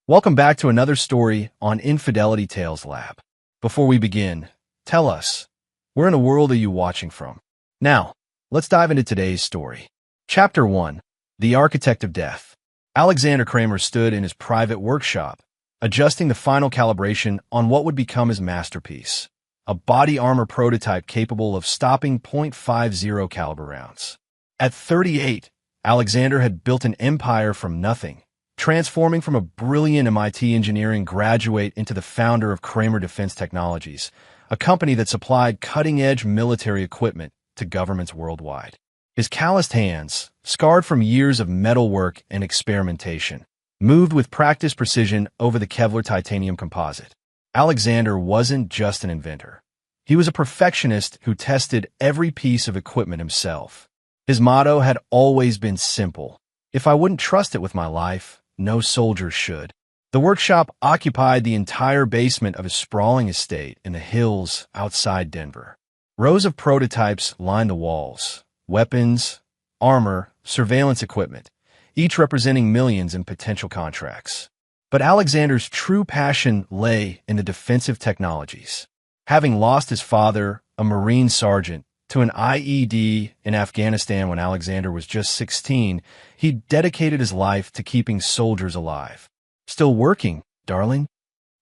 Welcome back to another story on Infidelity Tales Lab. Before we begin, tell us, where in the world are you watching from? Now, let's dive into today's story. Chapter 1. The Architect of Death. Alexander Kramer stood in his private workshop, adjusting the final calibration on what would become his masterpiece, a body armor prototype capable of stopping .50 caliber rounds. At 38, Alexander had built an empire from nothing, transforming from a brilliant MIT engineering graduate into the founder of Kramer Defense Technologies, a company that supplied cutting-edge military equipment to governments worldwide. His calloused hands, scarred from years of metalwork and experimentation, moved with practiced precision over the Kevlar titanium composite. Alexander wasn't just an inventor. He was a perfectionist who tested every piece of equipment himself. His motto had always been simple: if I wouldn't trust it with my life, no soldier should. The workshop occupied the entire basement of his sprawling estate in the hills outside Denver. Rows of prototypes lined the walls: weapons, armor, surveillance equipment, each representing millions in potential contracts. But Alexander's true passion lay in the defensive technologies. Having lost his father, a Marine sergeant, to an IED in Afghanistan when Alexander was just 16, he dedicated his life to keeping soldiers alive. Still working, darling?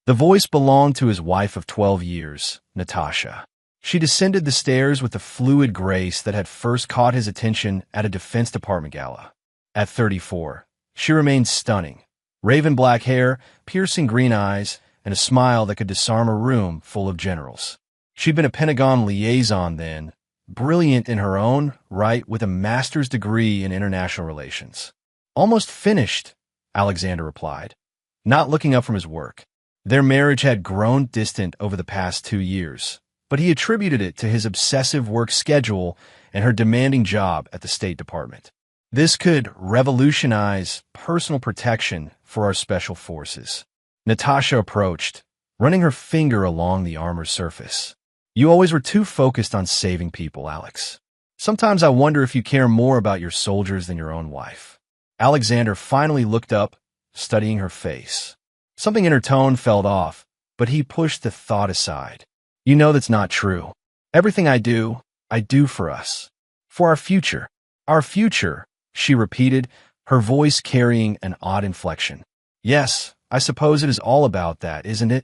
The voice belonged to his wife of 12 years, Natasha. She descended the stairs with the fluid grace that had first caught his attention at a Defense Department gala. At 34, she remained stunning. Raven black hair, piercing green eyes, and a smile that could disarm a room full of generals. She'd been a Pentagon liaison then, brilliant in her own right with a master's degree in international relations. Almost finished, Alexander replied, not looking up from his work. Their marriage had grown distant over the past 2 years, but he attributed it to his obsessive work schedule and her demanding job at the State Department. This could revolutionize personal protection for our special forces. Natasha approached, running her finger along the armor's surface. You always were too focused on saving people, Alex. Sometimes I wonder if you care more about your soldiers than your own wife. Alexander finally looked up, studying her face. Something in her tone felt off, but he pushed the thought aside. You know that's not true. Everything I do for us. For our future. Our future, she repeated, her voice carrying an odd inflection. Yes, I suppose it is all about that, isn't it?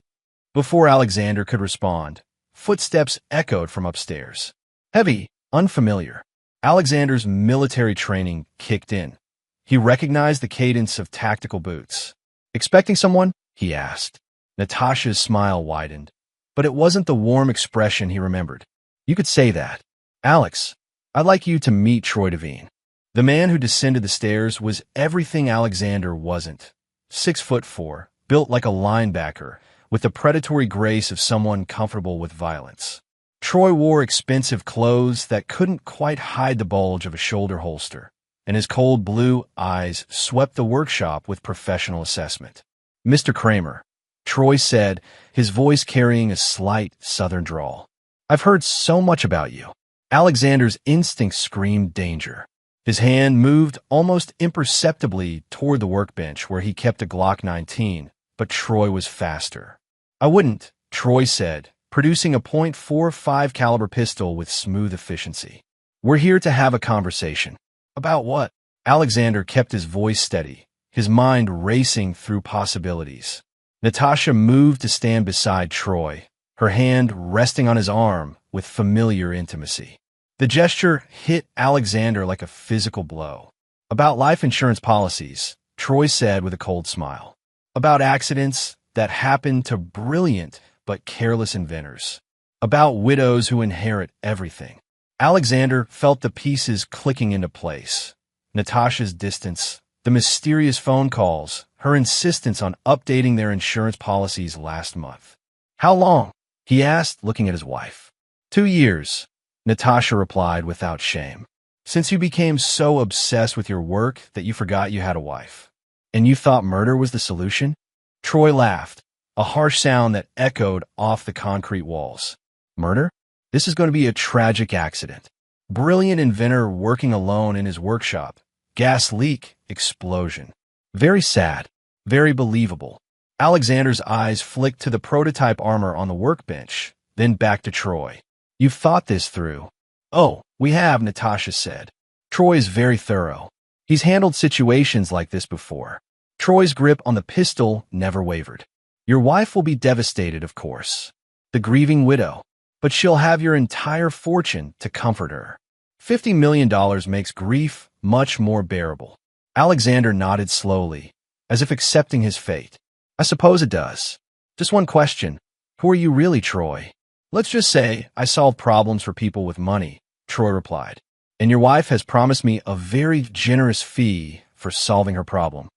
Before Alexander could respond, footsteps echoed from upstairs. Heavy, unfamiliar. Alexander's military training kicked in. He recognized the cadence of tactical boots. Expecting someone? He asked. Natasha's smile widened, but it wasn't the warm expression he remembered. You could say that. Alex, I'd like you to meet Troy Devine. The man who descended the stairs was everything Alexander wasn't. 6'4", built like a linebacker, with the predatory grace of someone comfortable with violence. Troy wore expensive clothes that couldn't quite hide the bulge of a shoulder holster, and his cold blue eyes swept the workshop with professional assessment. Mr. Kramer, Troy said, his voice carrying a slight southern drawl. I've heard so much about you. Alexander's instinct screamed danger. His hand moved almost imperceptibly toward the workbench where he kept a Glock 19, but Troy was faster. I wouldn't, Troy said, producing a .45 caliber pistol with smooth efficiency. We're here to have a conversation. About what? Alexander kept his voice steady, his mind racing through possibilities. Natasha moved to stand beside Troy, her hand resting on his arm with familiar intimacy. The gesture hit Alexander like a physical blow. About life insurance policies, Troy said with a cold smile. About accidents that happen to brilliant but careless inventors. About widows who inherit everything. Alexander felt the pieces clicking into place. Natasha's distance, the mysterious phone calls, her insistence on updating their insurance policies last month. How long? He asked, looking at his wife. 2 years. Natasha replied without shame. Since you became so obsessed with your work that you forgot you had a wife. And you thought murder was the solution? Troy laughed, a harsh sound that echoed off the concrete walls. Murder? This is going to be a tragic accident. Brilliant inventor working alone in his workshop. Gas leak, explosion. Very sad, very believable. Alexander's eyes flicked to the prototype armor on the workbench, then back to Troy. You've thought this through. Oh, we have, Natasha said. Troy is very thorough. He's handled situations like this before. Troy's grip on the pistol never wavered. Your wife will be devastated, of course. The grieving widow. But she'll have your entire fortune to comfort her. $50 million makes grief much more bearable. Alexander nodded slowly, as if accepting his fate. I suppose it does. Just one question. Who are you really, Troy? Let's just say I solve problems for people with money, Troy replied. And your wife has promised me a very generous fee for solving her problem.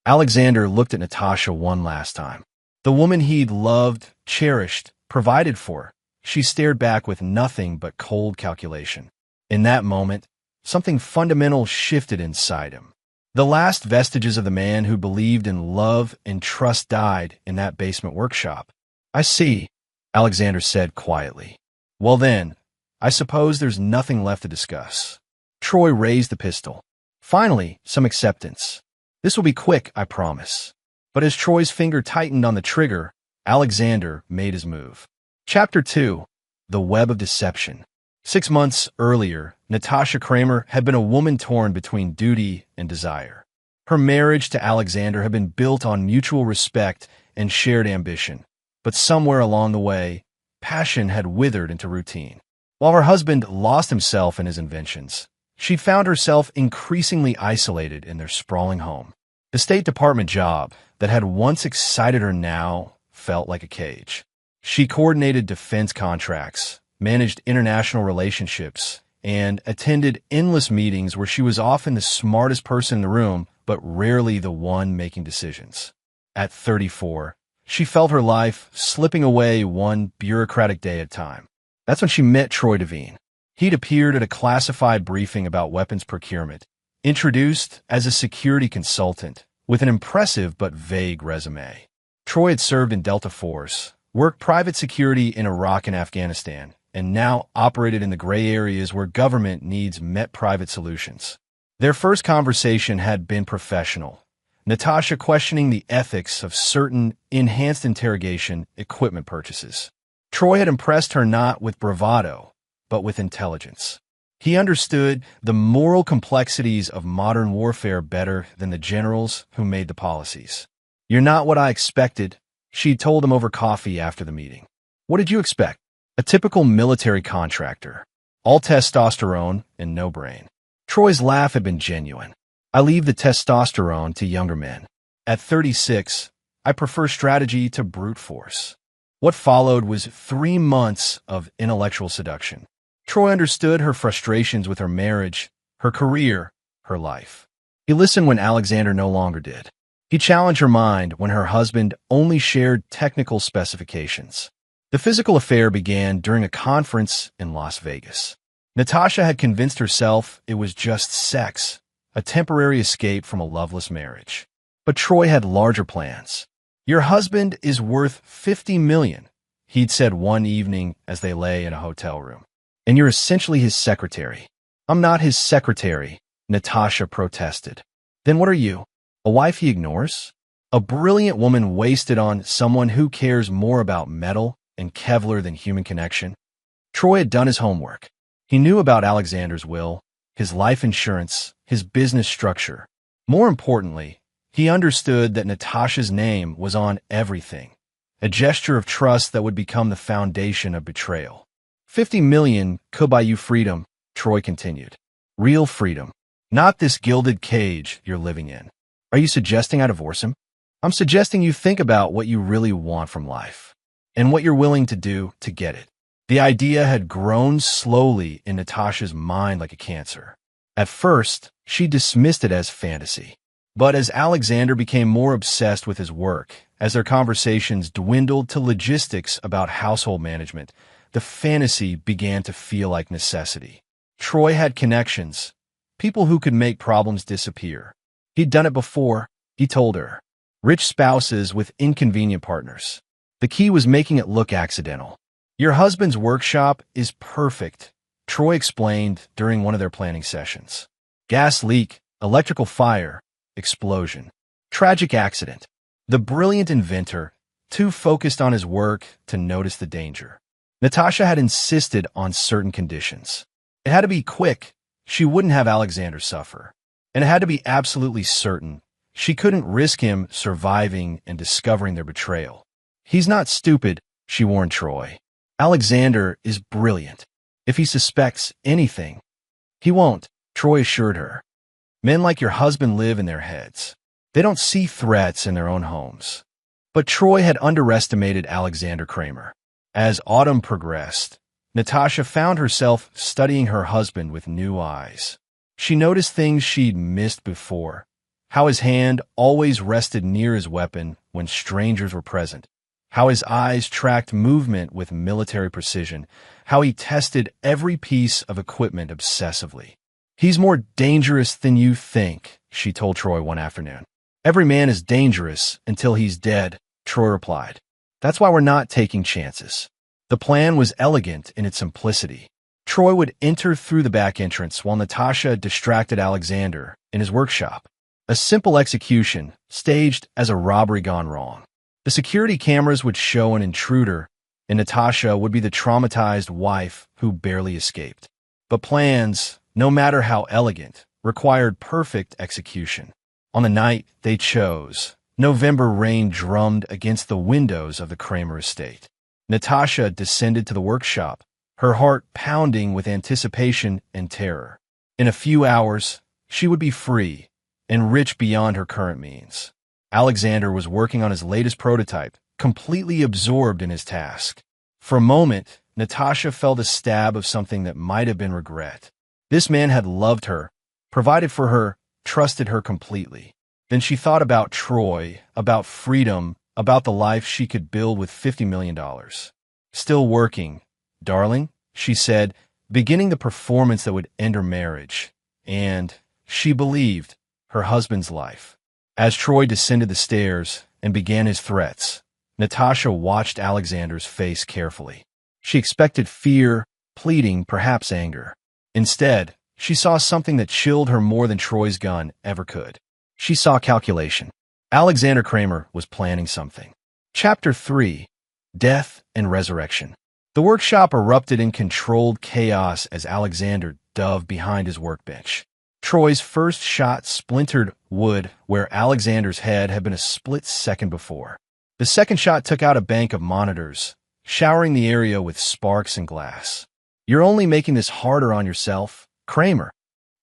Alexander looked at Natasha one last time. The woman he'd loved, cherished, provided for. She stared back with nothing but cold calculation. In that moment, something fundamental shifted inside him. The last vestiges of the man who believed in love and trust died in that basement workshop. I see, Alexander said quietly. Well then, I suppose there's nothing left to discuss. Troy raised the pistol. Finally, some acceptance. This will be quick, I promise. But as Troy's finger tightened on the trigger, Alexander made his move. Chapter 2. The Web of Deception. 6 months earlier, Natasha Kramer had been a woman torn between duty and desire. Her marriage to Alexander had been built on mutual respect and shared ambition. But somewhere along the way, passion had withered into routine. While her husband lost himself in his inventions, she found herself increasingly isolated in their sprawling home. The State Department job that had once excited her now felt like a cage. She coordinated defense contracts, managed international relationships, and attended endless meetings where she was often the smartest person in the room, but rarely the one making decisions. At 34, she felt her life slipping away one bureaucratic day at a time. That's when she met Troy Devine. He'd appeared at a classified briefing about weapons procurement, introduced as a security consultant with an impressive but vague resume. Troy had served in Delta Force, worked private security in Iraq and Afghanistan, and now operated in the gray areas where government needs met private solutions. Their first conversation had been professional, Natasha questioning the ethics of certain enhanced interrogation equipment purchases. Troy had impressed her not with bravado, but with intelligence. He understood the moral complexities of modern warfare better than the generals who made the policies. You're not what I expected, she told him over coffee after the meeting. What did you expect? A typical military contractor. All testosterone and no brain. Troy's laugh had been genuine. I leave the testosterone to younger men. At 36, I prefer strategy to brute force. What followed was 3 months of intellectual seduction. Troy understood her frustrations with her marriage, her career, her life. He listened when Alexander no longer did. He challenged her mind when her husband only shared technical specifications. The physical affair began during a conference in Las Vegas. Natasha had convinced herself it was just sex, a temporary escape from a loveless marriage. But Troy had larger plans. Your husband is worth $50 million, he'd said one evening as they lay in a hotel room. And you're essentially his secretary. I'm not his secretary, Natasha protested. Then what are you? A wife he ignores? A brilliant woman wasted on someone who cares more about metal and Kevlar than human connection? Troy had done his homework. He knew about Alexander's will, his life insurance, his business structure. More importantly, he understood that Natasha's name was on everything, a gesture of trust that would become the foundation of betrayal. $50 million could buy you freedom, Troy continued. Real freedom, not this gilded cage you're living in. Are you suggesting I divorce him? I'm suggesting you think about what you really want from life and what you're willing to do to get it. The idea had grown slowly in Natasha's mind like a cancer. At first, she dismissed it as fantasy. But as Alexander became more obsessed with his work, as their conversations dwindled to logistics about household management, the fantasy began to feel like necessity. Troy had connections, people who could make problems disappear. He'd done it before, he told her. Rich spouses with inconvenient partners. The key was making it look accidental. Your husband's workshop is perfect, Troy explained during one of their planning sessions. Gas leak, electrical fire, explosion. Tragic accident. The brilliant inventor, too focused on his work to notice the danger. Natasha had insisted on certain conditions. It had to be quick. She wouldn't have Alexander suffer. And it had to be absolutely certain. She couldn't risk him surviving and discovering their betrayal. He's not stupid, she warned Troy. Alexander is brilliant. If he suspects anything, he won't, Troy assured her. Men like your husband live in their heads. They don't see threats in their own homes. But Troy had underestimated Alexander Kramer. As autumn progressed, Natasha found herself studying her husband with new eyes. She noticed things she'd missed before, how his hand always rested near his weapon when strangers were present, how his eyes tracked movement with military precision, how he tested every piece of equipment obsessively. He's more dangerous than you think, she told Troy one afternoon. Every man is dangerous until he's dead, Troy replied. That's why we're not taking chances. The plan was elegant in its simplicity. Troy would enter through the back entrance while Natasha distracted Alexander in his workshop. A simple execution, staged as a robbery gone wrong. The security cameras would show an intruder, and Natasha would be the traumatized wife who barely escaped. But plans, no matter how elegant, required perfect execution. On the night they chose, November rain drummed against the windows of the Kramer estate. Natasha descended to the workshop, her heart pounding with anticipation and terror. In a few hours, she would be free and rich beyond her current means. Alexander was working on his latest prototype, completely absorbed in his task. For a moment, Natasha felt a stab of something that might have been regret. This man had loved her, provided for her, trusted her completely. Then she thought about Troy, about freedom, about the life she could build with $50 million. Still working, darling, she said, beginning the performance that would end her marriage. And, she believed, her husband's life. As Troy descended the stairs and began his threats, Natasha watched Alexander's face carefully. She expected fear, pleading, perhaps anger. Instead, she saw something that chilled her more than Troy's gun ever could. She saw calculation. Alexander Kramer was planning something. Chapter 3: Death and Resurrection. The workshop erupted in controlled chaos as Alexander dove behind his workbench. Troy's first shot splintered wood where Alexander's head had been a split second before. The second shot took out a bank of monitors, showering the area with sparks and glass. You're only making this harder on yourself, Kramer,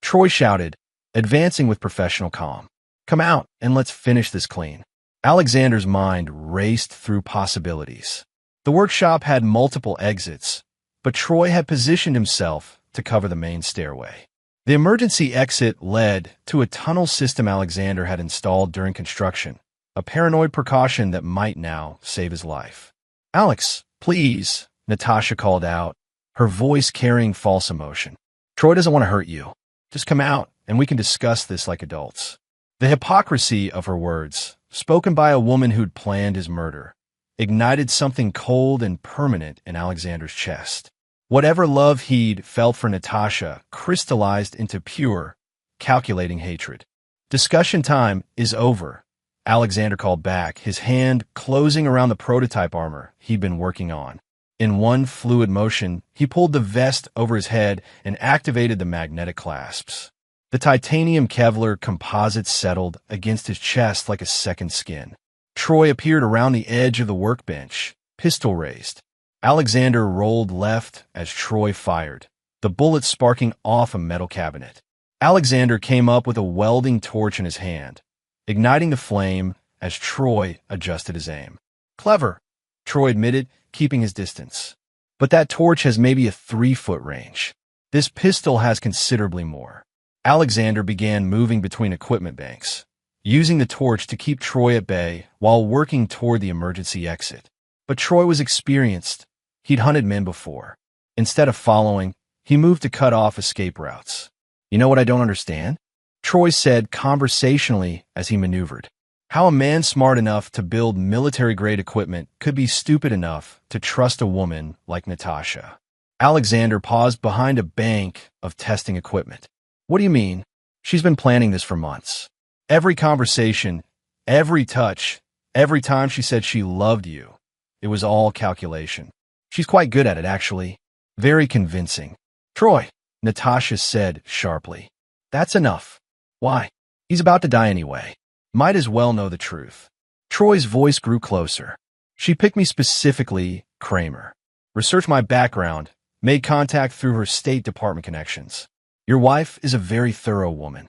Troy shouted, advancing with professional calm. Come out and let's finish this clean. Alexander's mind raced through possibilities. The workshop had multiple exits, but Troy had positioned himself to cover the main stairway. The emergency exit led to a tunnel system Alexander had installed during construction, a paranoid precaution that might now save his life. Alex, please, Natasha called out, her voice carrying false emotion. Troy doesn't want to hurt you. Just come out and we can discuss this like adults. The hypocrisy of her words, spoken by a woman who'd planned his murder, ignited something cold and permanent in Alexander's chest. Whatever love he'd felt for Natasha crystallized into pure, calculating hatred. Discussion time is over, Alexander called back, his hand closing around the prototype armor he'd been working on. In one fluid motion, he pulled the vest over his head and activated the magnetic clasps. The titanium Kevlar composite settled against his chest like a second skin. Troy appeared around the edge of the workbench, pistol raised. Alexander rolled left as Troy fired, the bullet sparking off a metal cabinet. Alexander came up with a welding torch in his hand, igniting the flame as Troy adjusted his aim. Clever, Troy admitted, keeping his distance. But that torch has maybe a 3-foot range. This pistol has considerably more. Alexander began moving between equipment banks, using the torch to keep Troy at bay while working toward the emergency exit. But Troy was experienced. He'd hunted men before. Instead of following, he moved to cut off escape routes. You know what I don't understand? Troy said conversationally as he maneuvered. How a man smart enough to build military-grade equipment could be stupid enough to trust a woman like Natasha. Alexander paused behind a bank of testing equipment. What do you mean? She's been planning this for months. Every conversation, every touch, Every time she said she loved you, it was all calculation. She's quite good at it, actually. Very convincing. Troy, Natasha said sharply. That's enough. Why? He's about to die anyway. Might as well know the truth. Troy's voice grew closer. She picked me specifically, Kramer. Researched my background, made contact through her State Department connections. Your wife is a very thorough woman.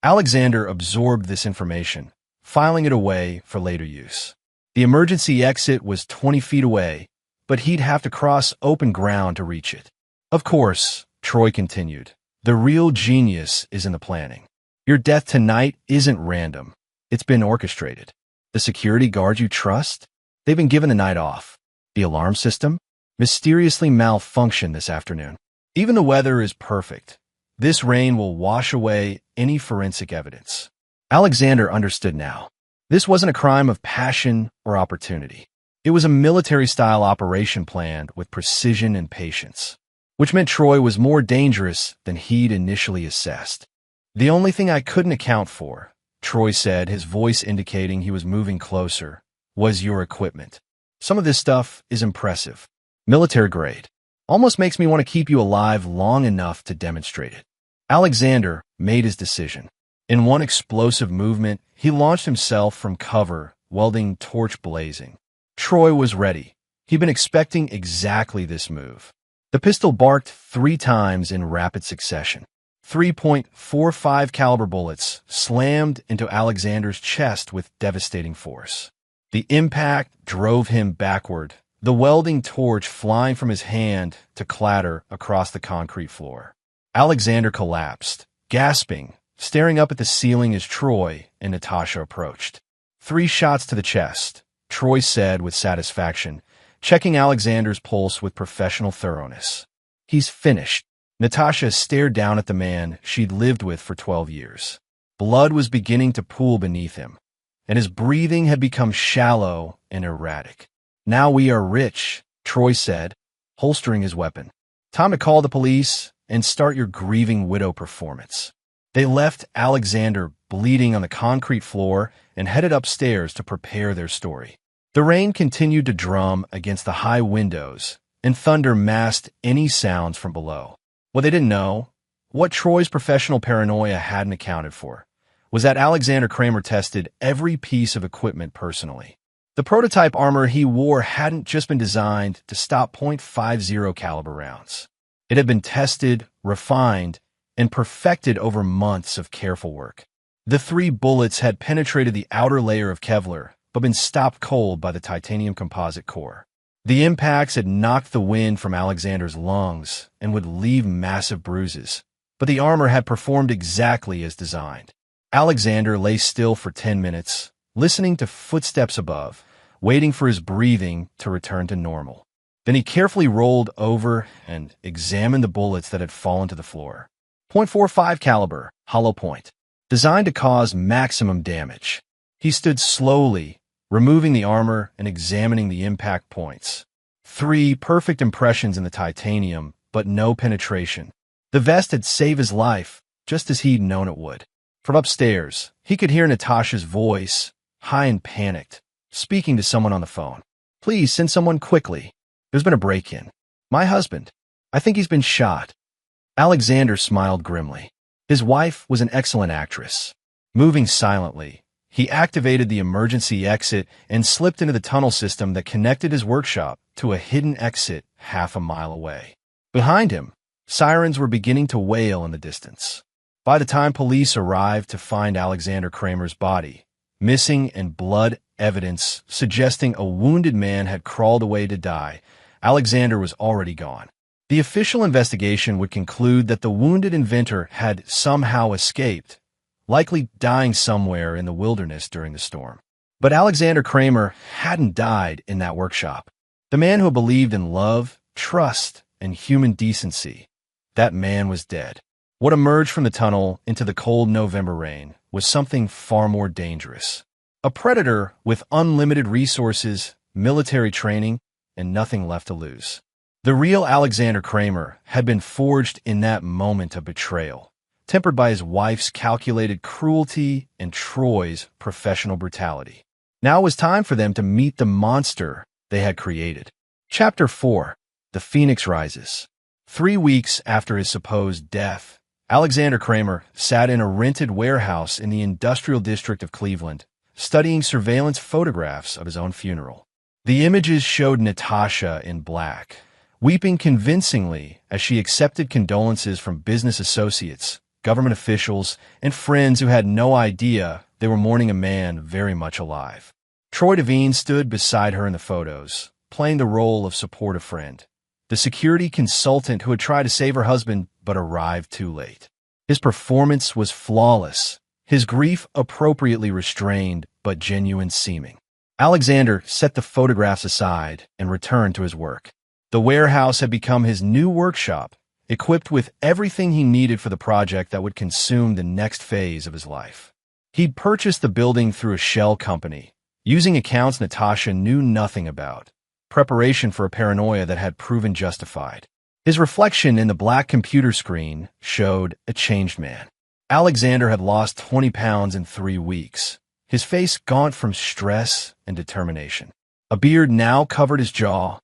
Alexander absorbed this information, filing it away for later use. The emergency exit was 20 feet away, but he'd have to cross open ground to reach it. Of course, Troy continued, the real genius is in the planning. Your death tonight isn't random. It's been orchestrated. The security guards you trust? They've been given the night off. The alarm system? Mysteriously malfunctioned this afternoon. Even the weather is perfect. This rain will wash away any forensic evidence. Alexander understood now. This wasn't a crime of passion or opportunity. It was a military-style operation planned with precision and patience, which meant Troy was more dangerous than he'd initially assessed. The only thing I couldn't account for, Troy said, his voice indicating he was moving closer, was your equipment. Some of this stuff is impressive. Military grade. Almost makes me want to keep you alive long enough to demonstrate it. Alexander made his decision. In one explosive movement, he launched himself from cover, welding torch blazing. Troy was ready. He'd been expecting exactly this move. The pistol barked 3 times in rapid succession. 3.45 caliber bullets slammed into Alexander's chest with devastating force. The impact drove him backward, the welding torch flying from his hand to clatter across the concrete floor. Alexander collapsed, gasping, staring up at the ceiling as Troy and Natasha approached. 3 shots to the chest, Troy said with satisfaction, checking Alexander's pulse with professional thoroughness. He's finished. Natasha stared down at the man she'd lived with for 12 years. Blood was beginning to pool beneath him, and his breathing had become shallow and erratic. Now we are rich, Troy said, holstering his weapon. Time to call the police and start your grieving widow performance. They left Alexander bleeding on the concrete floor and headed upstairs to prepare their story. The rain continued to drum against the high windows, and thunder masked any sounds from below. What they didn't know, what Troy's professional paranoia hadn't accounted for, was that Alexander Kramer tested every piece of equipment personally. The prototype armor he wore hadn't just been designed to stop .50 caliber rounds. It had been tested, refined, and perfected over months of careful work. The 3 bullets had penetrated the outer layer of Kevlar, but been stopped cold by the titanium composite core. The impacts had knocked the wind from Alexander's lungs and would leave massive bruises, but the armor had performed exactly as designed. Alexander lay still for 10 minutes, listening to footsteps above, waiting for his breathing to return to normal. Then he carefully rolled over and examined the bullets that had fallen to the floor. .45 caliber, hollow point, designed to cause maximum damage. He stood slowly, removing the armor and examining the impact points. 3 perfect impressions in the titanium, but no penetration. The vest had saved his life, just as he'd known it would. From upstairs, he could hear Natasha's voice, high and panicked, speaking to someone on the phone. Please send someone quickly. There's been a break-in. My husband. I think he's been shot. Alexander smiled grimly. His wife was an excellent actress. Moving silently, he activated the emergency exit and slipped into the tunnel system that connected his workshop to a hidden exit half a mile away. Behind him, sirens were beginning to wail in the distance. By the time police arrived to find Alexander Kramer's body, missing and blood evidence suggesting a wounded man had crawled away to die, Alexander was already gone. The official investigation would conclude that the wounded inventor had somehow escaped, likely dying somewhere in the wilderness during the storm. But Alexander Kramer hadn't died in that workshop. The man who believed in love, trust, and human decency, that man was dead. What emerged from the tunnel into the cold November rain was something far more dangerous. A predator with unlimited resources, military training, and nothing left to lose. The real Alexander Kramer had been forged in that moment of betrayal, tempered by his wife's calculated cruelty and Troy's professional brutality. Now it was time for them to meet the monster they had created. Chapter 4. The Phoenix Rises. 3 weeks after his supposed death, Alexander Kramer sat in a rented warehouse in the industrial district of Cleveland, studying surveillance photographs of his own funeral. The images showed Natasha in black, weeping convincingly as she accepted condolences from business associates, government officials, and friends who had no idea they were mourning a man very much alive. Troy Devine stood beside her in the photos, playing the role of supportive friend, the security consultant who had tried to save her husband but arrived too late. His performance was flawless, his grief appropriately restrained but genuine seeming. Alexander set the photographs aside and returned to his work. The warehouse had become his new workshop, equipped with everything he needed for the project that would consume the next phase of his life. He'd purchased the building through a shell company, using accounts Natasha knew nothing about, preparation for a paranoia that had proven justified. His reflection in the black computer screen showed a changed man. Alexander had lost 20 pounds in 3 weeks, his face gaunt from stress and determination. A beard now covered his jaw,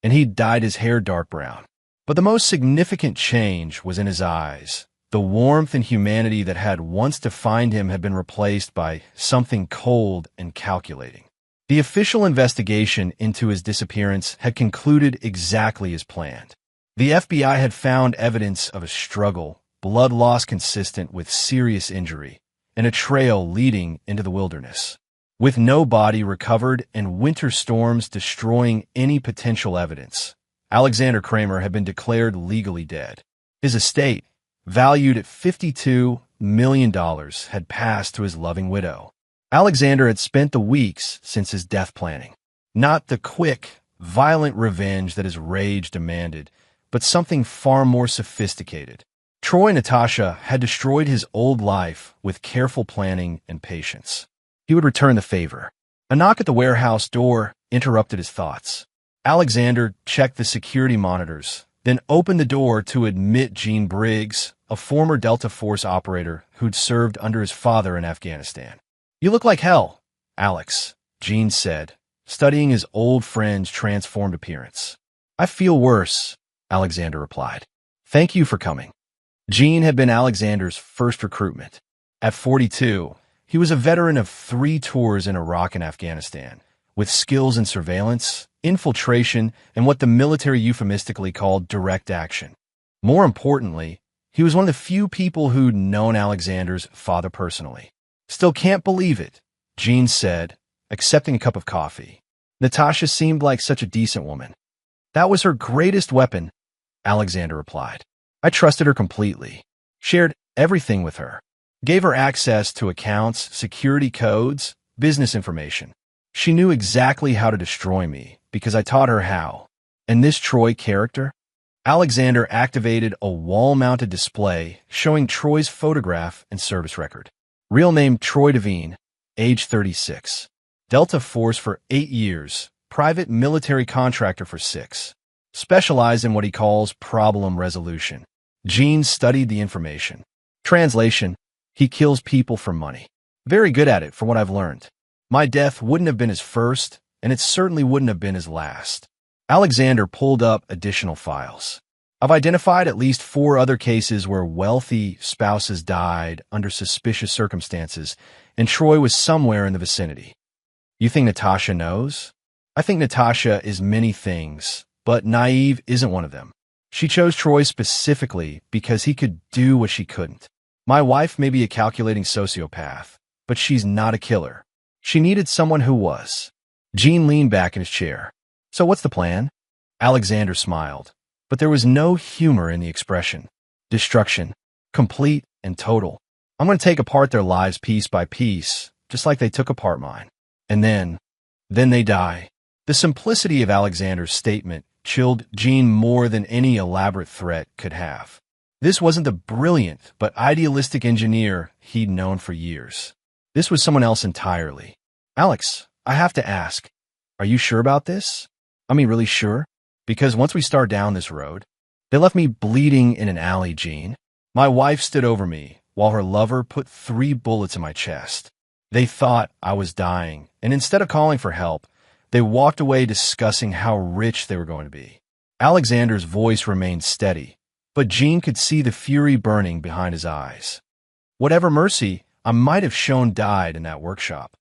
and he'd dyed his hair dark brown. But the most significant change was in his eyes. The warmth and humanity that had once defined him had been replaced by something cold and calculating. The official investigation into his disappearance had concluded exactly as planned. The FBI had found evidence of a struggle, blood loss consistent with serious injury, and a trail leading into the wilderness. With no body recovered and winter storms destroying any potential evidence, Alexander Kramer had been declared legally dead. His estate, valued at $52 million, had passed to his loving widow. Alexander had spent the weeks since his death planning. Not the quick, violent revenge that his rage demanded, but something far more sophisticated. Troy and Natasha had destroyed his old life with careful planning and patience. He would return the favor. A knock at the warehouse door interrupted his thoughts. Alexander checked the security monitors, then opened the door to admit Gene Briggs, a former Delta Force operator who'd served under his father in Afghanistan. "You look like hell, Alex," Gene said, studying his old friend's transformed appearance. "I feel worse," Alexander replied. "Thank you for coming." Gene had been Alexander's first recruitment. At 42, he was a veteran of 3 tours in Iraq and Afghanistan, with skills in surveillance, infiltration, and what the military euphemistically called direct action. More importantly, he was one of the few people who'd known Alexander's father personally. "Still can't believe it," Gene said, accepting a cup of coffee. "Natasha seemed like such a decent woman." "That was her greatest weapon," Alexander replied. "I trusted her completely, shared everything with her, gave her access to accounts, security codes, business information. She knew exactly how to destroy me because I taught her how." And this Troy character? Alexander activated a wall-mounted display showing Troy's photograph and service record. Real name Troy Devine, age 36. Delta Force for 8 years, private military contractor for 6. Specialized in what he calls problem resolution. Gene studied the information. Translation: he kills people for money. Very good at it, from what I've learned. My death wouldn't have been his first, and it certainly wouldn't have been his last. Alexander pulled up additional files. "I've identified at least 4 other cases where wealthy spouses died under suspicious circumstances, and Troy was somewhere in the vicinity." "You think Natasha knows?" "I think Natasha is many things, but naive isn't one of them. She chose Troy specifically because he could do what she couldn't. My wife may be a calculating sociopath, but she's not a killer. She needed someone who was." Gene leaned back in his chair. "So what's the plan?" Alexander smiled, but there was no humor in the expression. "Destruction. Complete and total. I'm going to take apart their lives piece by piece, just like they took apart mine. And then they die." The simplicity of Alexander's statement chilled Gene more than any elaborate threat could have. This wasn't the brilliant but idealistic engineer he'd known for years. This was someone else entirely. "Alex, I have to ask, are you sure about this? I mean, really sure? Because once we start down this road..." "They left me bleeding in an alley, Gene. My wife stood over me while her lover put 3 bullets in my chest. They thought I was dying, and instead of calling for help, they walked away discussing how rich they were going to be. Alexander's voice remained steady, but Jean could see the fury burning behind his eyes. Whatever mercy I might have shown died in that workshop.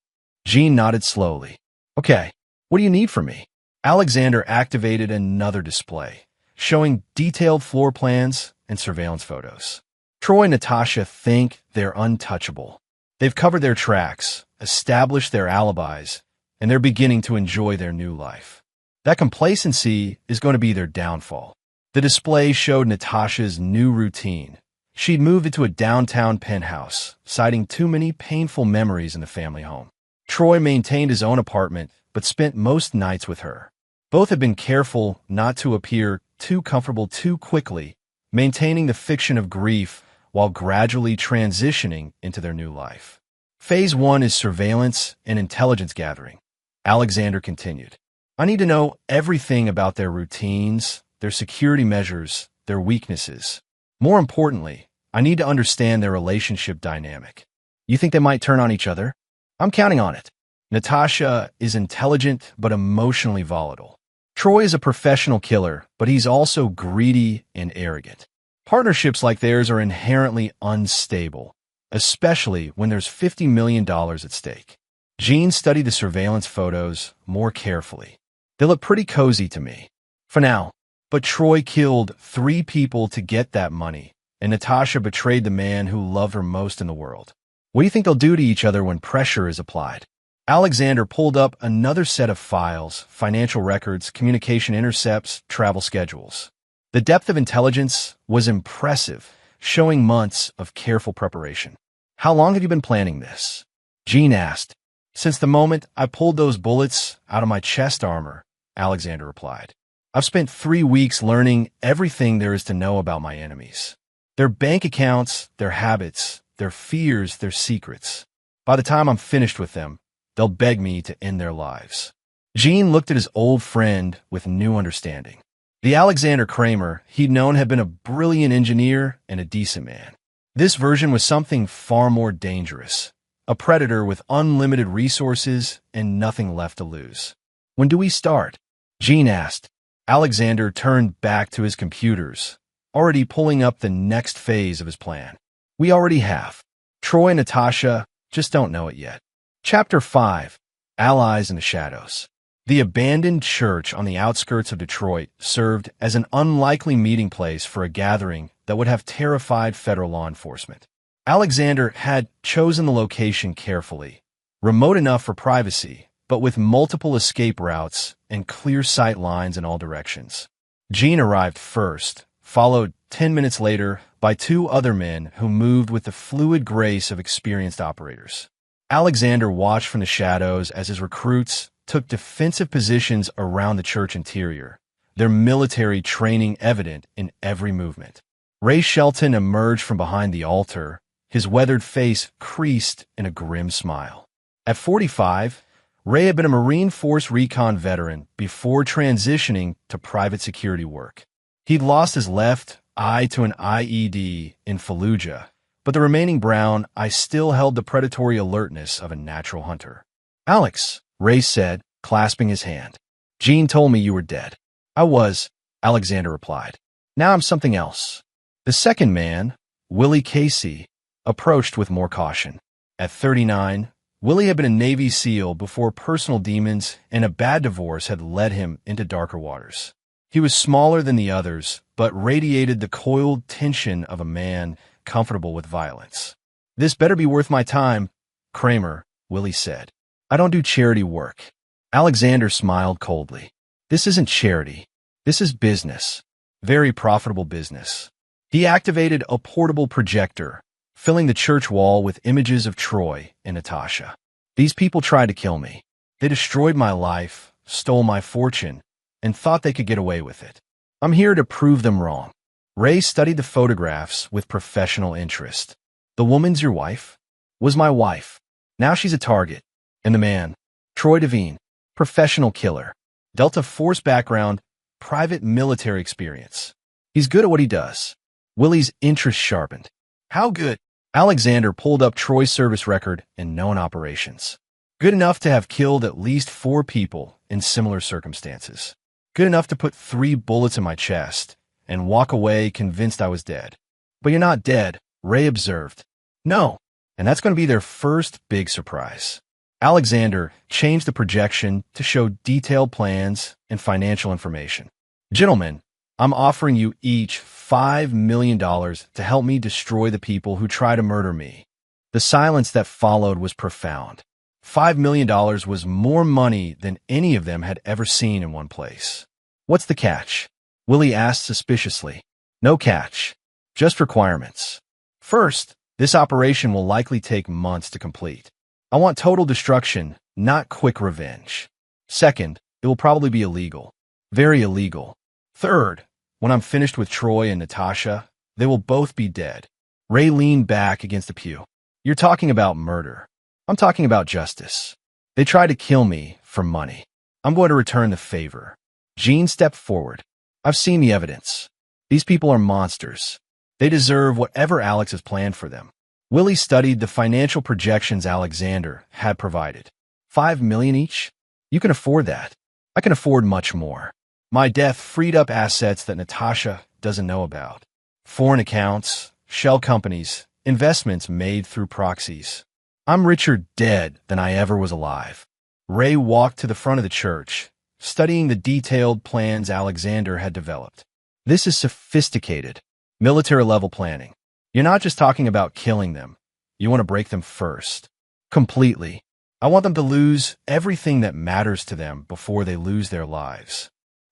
Jean nodded slowly. Okay, what do you need from me? Alexander activated another display, showing detailed floor plans and surveillance photos. Troy and Natasha think they're untouchable. They've covered their tracks, established their alibis, and they're beginning to enjoy their new life. That complacency is going to be their downfall. The display showed Natasha's new routine. She'd moved into a downtown penthouse, citing too many painful memories in the family home. Troy maintained his own apartment, but spent most nights with her. Both had been careful not to appear too comfortable too quickly, maintaining the fiction of grief while gradually transitioning into their new life. Phase 1 is surveillance and intelligence gathering. Alexander continued. I need to know everything about their routines, their security measures, their weaknesses. More importantly, I need to understand their relationship dynamic. You think they might turn on each other? I'm counting on it. Natasha is intelligent but emotionally volatile. Troy is a professional killer, but he's also greedy and arrogant. Partnerships like theirs are inherently unstable, especially when there's $50 million at stake. Jean studied the surveillance photos more carefully. They look pretty cozy to me. For now. But Troy killed 3 people to get that money, and Natasha betrayed the man who loved her most in the world. What do you think they'll do to each other when pressure is applied? Alexander pulled up another set of files, financial records, communication intercepts, travel schedules. The depth of intelligence was impressive, showing months of careful preparation. How long have you been planning this? Jean asked. Since the moment I pulled those bullets out of my chest armor, Alexander replied. I've spent 3 weeks learning everything there is to know about my enemies. Their bank accounts, their habits, their fears, their secrets. By the time I'm finished with them, they'll beg me to end their lives. Jean looked at his old friend with new understanding. The Alexander Kramer he'd known had been a brilliant engineer and a decent man. This version was something far more dangerous, a predator with unlimited resources and nothing left to lose. When do we start? Jean asked. Alexander turned back to his computers, already pulling up the next phase of his plan. We already have. Troy and Natasha just don't know it yet. Chapter 5. Allies in the Shadows. The abandoned church on the outskirts of Detroit served as an unlikely meeting place for a gathering that would have terrified federal law enforcement. Alexander had chosen the location carefully, remote enough for privacy, but with multiple escape routes and clear sight lines in all directions. Jean arrived first, followed 10 minutes later by 2 other men who moved with the fluid grace of experienced operators. Alexander watched from the shadows as his recruits took defensive positions around the church interior, their military training evident in every movement. Sh0t emerged from behind the altar, his weathered face creased in a grim smile. At 45, Ray had been a Marine Force recon veteran before transitioning to private security work. He'd lost his left eye to an IED in Fallujah, but the remaining brown eye still held the predatory alertness of a natural hunter. Alex, Ray said, clasping his hand. Jean told me you were dead. I was, Alexander replied. Now I'm something else. The second man, Willie Casey, approached with more caution. At 39, Willie had been a Navy SEAL before personal demons and a bad divorce had led him into darker waters. He was smaller than the others, but radiated the coiled tension of a man comfortable with violence. This better be worth my time, Kramer, Willie said. I don't do charity work. Alexander smiled coldly. This isn't charity. This is business. Very profitable business. He activated a portable projector, filling the church wall with images of Troy and Natasha. These people tried to kill me. They destroyed my life, stole my fortune, and thought they could get away with it. I'm here to prove them wrong. Ray studied the photographs with professional interest. The woman's your wife? Was my wife. Now she's a target. And the man, Troy Devine, professional killer. Delta Force background, private military experience. He's good at what he does. Willie's interest sharpened. How good? Alexander pulled up Troy's service record in known operations. Good enough to have killed at least 4 people in similar circumstances. Good enough to put 3 bullets in my chest and walk away convinced I was dead. But you're not dead, Ray observed. No, and that's going to be their first big surprise. Alexander changed the projection to show detailed plans and financial information. Gentlemen, I'm offering you each $5 million to help me destroy the people who try to murder me. The silence that followed was profound. $5 million was more money than any of them had ever seen in one place. What's the catch? Willie asked suspiciously. No catch. Just requirements. First, this operation will likely take months to complete. I want total destruction, not quick revenge. Second, it will probably be illegal. Very illegal. Third, when I'm finished with Troy and Natasha, they will both be dead. Ray leaned back against the pew. You're talking about murder. I'm talking about justice. They tried to kill me for money. I'm going to return the favor. Jean stepped forward. I've seen the evidence. These people are monsters. They deserve whatever Alex has planned for them. Willie studied the financial projections Alexander had provided. $5 million each? You can afford that. I can afford much more. My death freed up assets that Natasha doesn't know about. Foreign accounts, shell companies, investments made through proxies. I'm richer dead than I ever was alive. Ray walked to the front of the church, studying the detailed plans Alexander had developed. This is sophisticated, military-level planning. You're not just talking about killing them. You want to break them first. Completely. I want them to lose everything that matters to them before they lose their lives.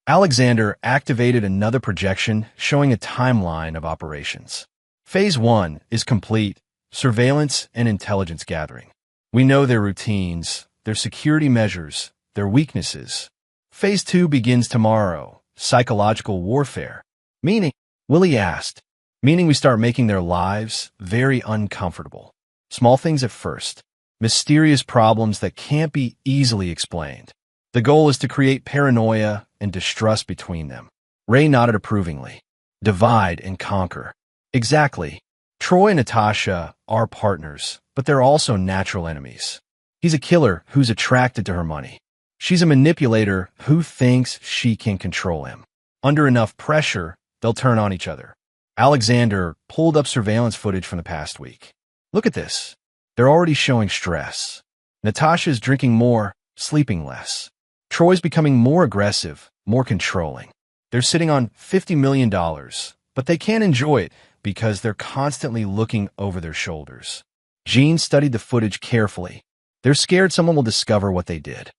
Alexander activated another projection showing a timeline of operations. Phase 1 is complete, surveillance and intelligence gathering. We know their routines, their security measures, their weaknesses. Phase 2 begins tomorrow, psychological warfare. Meaning, Willie asked, meaning we start making their lives very uncomfortable. Small things at first, mysterious problems that can't be easily explained. The goal is to create paranoia and distrust between them. Ray nodded approvingly. Divide and conquer. Exactly. Troy and Natasha are partners, but they're also natural enemies. He's a killer who's attracted to her money. She's a manipulator who thinks she can control him. Under enough pressure, they'll turn on each other. Alexander pulled up surveillance footage from the past week. Look at this. They're already showing stress. Natasha's drinking more, sleeping less. Troy's becoming more aggressive, more controlling. They're sitting on $50 million, but they can't enjoy it because they're constantly looking over their shoulders. Jean studied the footage carefully. They're scared someone will discover what they did.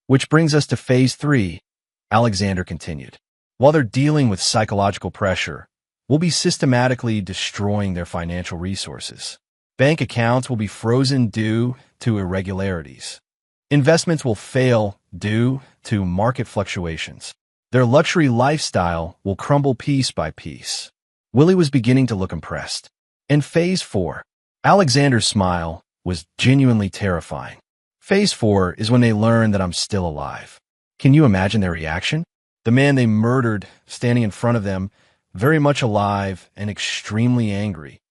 Which brings us to Phase 3, Alexander continued. While they're dealing with psychological pressure, we'll be systematically destroying their financial resources. Bank accounts will be frozen due to irregularities. Investments will fail due to market fluctuations. Their luxury lifestyle will crumble piece by piece. Willie was beginning to look impressed. In Phase 4, Alexander's smile was genuinely terrifying. Phase 4 is when they learn that I'm still alive. Can you imagine their reaction? The man they murdered standing in front of them, very much alive and extremely angry.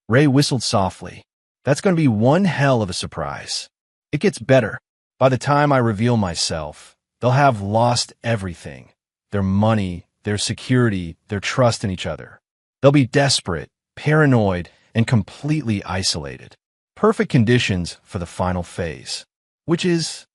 Ray whistled softly. That's going to be one hell of a surprise. It gets better. By the time I reveal myself, they'll have lost everything. Their money, their security, their trust in each other. They'll be desperate, paranoid, and completely isolated. Perfect conditions for the final phase. Which is,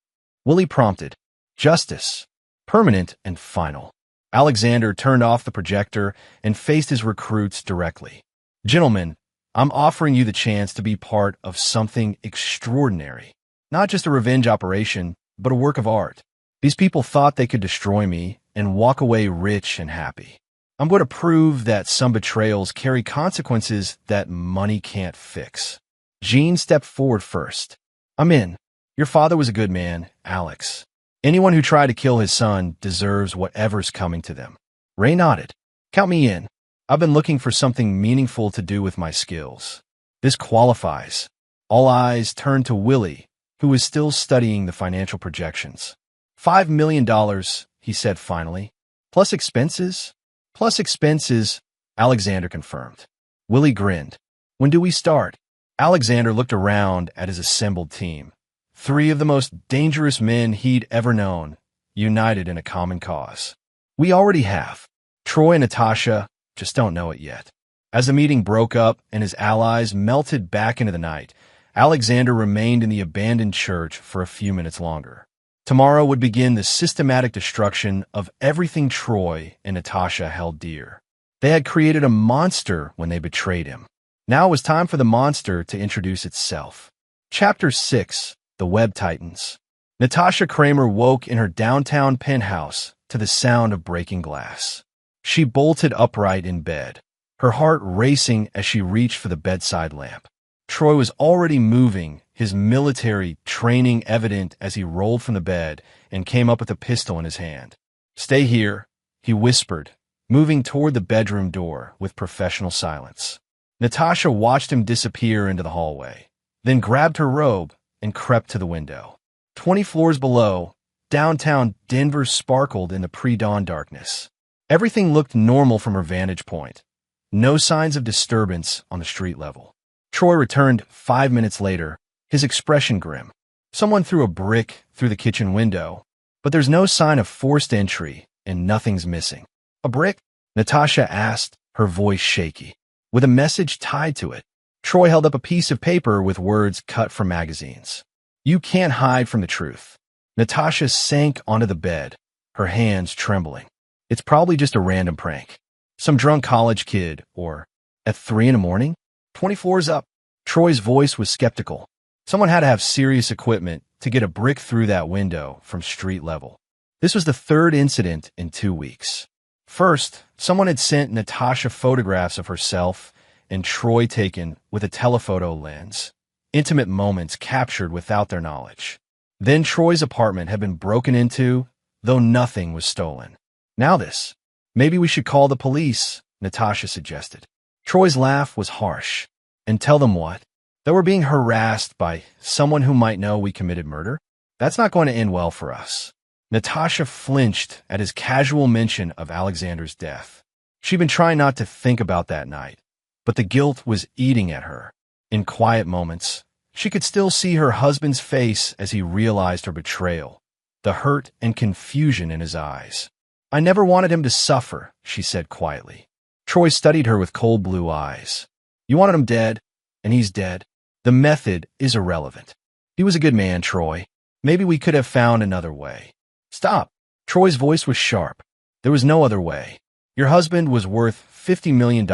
Willie prompted, justice. Permanent and final. Alexander turned off the projector and faced his recruits directly. Gentlemen, I'm offering you the chance to be part of something extraordinary. Not just a revenge operation, but a work of art. These people thought they could destroy me and walk away rich and happy. I'm going to prove that some betrayals carry consequences that money can't fix. Jean stepped forward first. I'm in. Your father was a good man, Alex. Anyone who tried to kill his son deserves whatever's coming to them. Ray nodded. Count me in. I've been looking for something meaningful to do with my skills. This qualifies. All eyes turned to Willie, who was still studying the financial projections. $5 million, he said finally. Plus expenses? Plus expenses, Alexander confirmed. Willie grinned. When do we start? Alexander looked around at his assembled team. 3 of the most dangerous men he'd ever known, united in a common cause. We already have. Troy and Natasha just don't know it yet. As the meeting broke up and his allies melted back into the night, Alexander remained in the abandoned church for a few minutes longer. Tomorrow would begin the systematic destruction of everything Troy and Natasha held dear. They had created a monster when they betrayed him. Now it was time for the monster to introduce itself. Chapter 6: The Web Titans. Natasha Kramer woke in her downtown penthouse to the sound of breaking glass. She bolted upright in bed, her heart racing as she reached for the bedside lamp. Troy was already moving, his military training evident as he rolled from the bed and came up with a pistol in his hand. "Stay here," he whispered, moving toward the bedroom door with professional silence. Natasha watched him disappear into the hallway, then grabbed her robe and crept to the window. 20 floors below, downtown Denver sparkled in the pre-dawn darkness. Everything looked normal from her vantage point. No signs of disturbance on the street level. Troy returned 5 minutes later, his expression grim. "Someone threw a brick through the kitchen window, but there's no sign of forced entry and nothing's missing." "A brick?" Natasha asked, her voice shaky, with a message tied to it. Troy held up a piece of paper with words cut from magazines. "You can't hide from the truth." Natasha sank onto the bed, her hands trembling. "It's probably just a random prank. Some drunk college kid, or at 3 in the morning? 20 floors up." Troy's voice was skeptical. Someone had to have serious equipment to get a brick through that window from street level. This was the 3rd incident in 2 weeks. First, someone had sent Natasha photographs of herself and Troy taken with a telephoto lens, intimate moments captured without their knowledge. Then Troy's apartment had been broken into, though nothing was stolen. Now this. "Maybe we should call the police," Natasha suggested. Troy's laugh was harsh. "And tell them what? That we're being harassed by someone who might know we committed murder? That's not going to end well for us." Natasha flinched at his casual mention of Alexander's death. She'd been trying not to think about that night, but the guilt was eating at her. In quiet moments, she could still see her husband's face as he realized her betrayal, the hurt and confusion in his eyes. "I never wanted him to suffer," she said quietly. Troy studied her with cold blue eyes. "You wanted him dead, and he's dead. The method is irrelevant. He was a good man, Troy. Maybe we could have found another way." "Stop." Troy's voice was sharp. "There was no other way. Your husband was worth $50 million,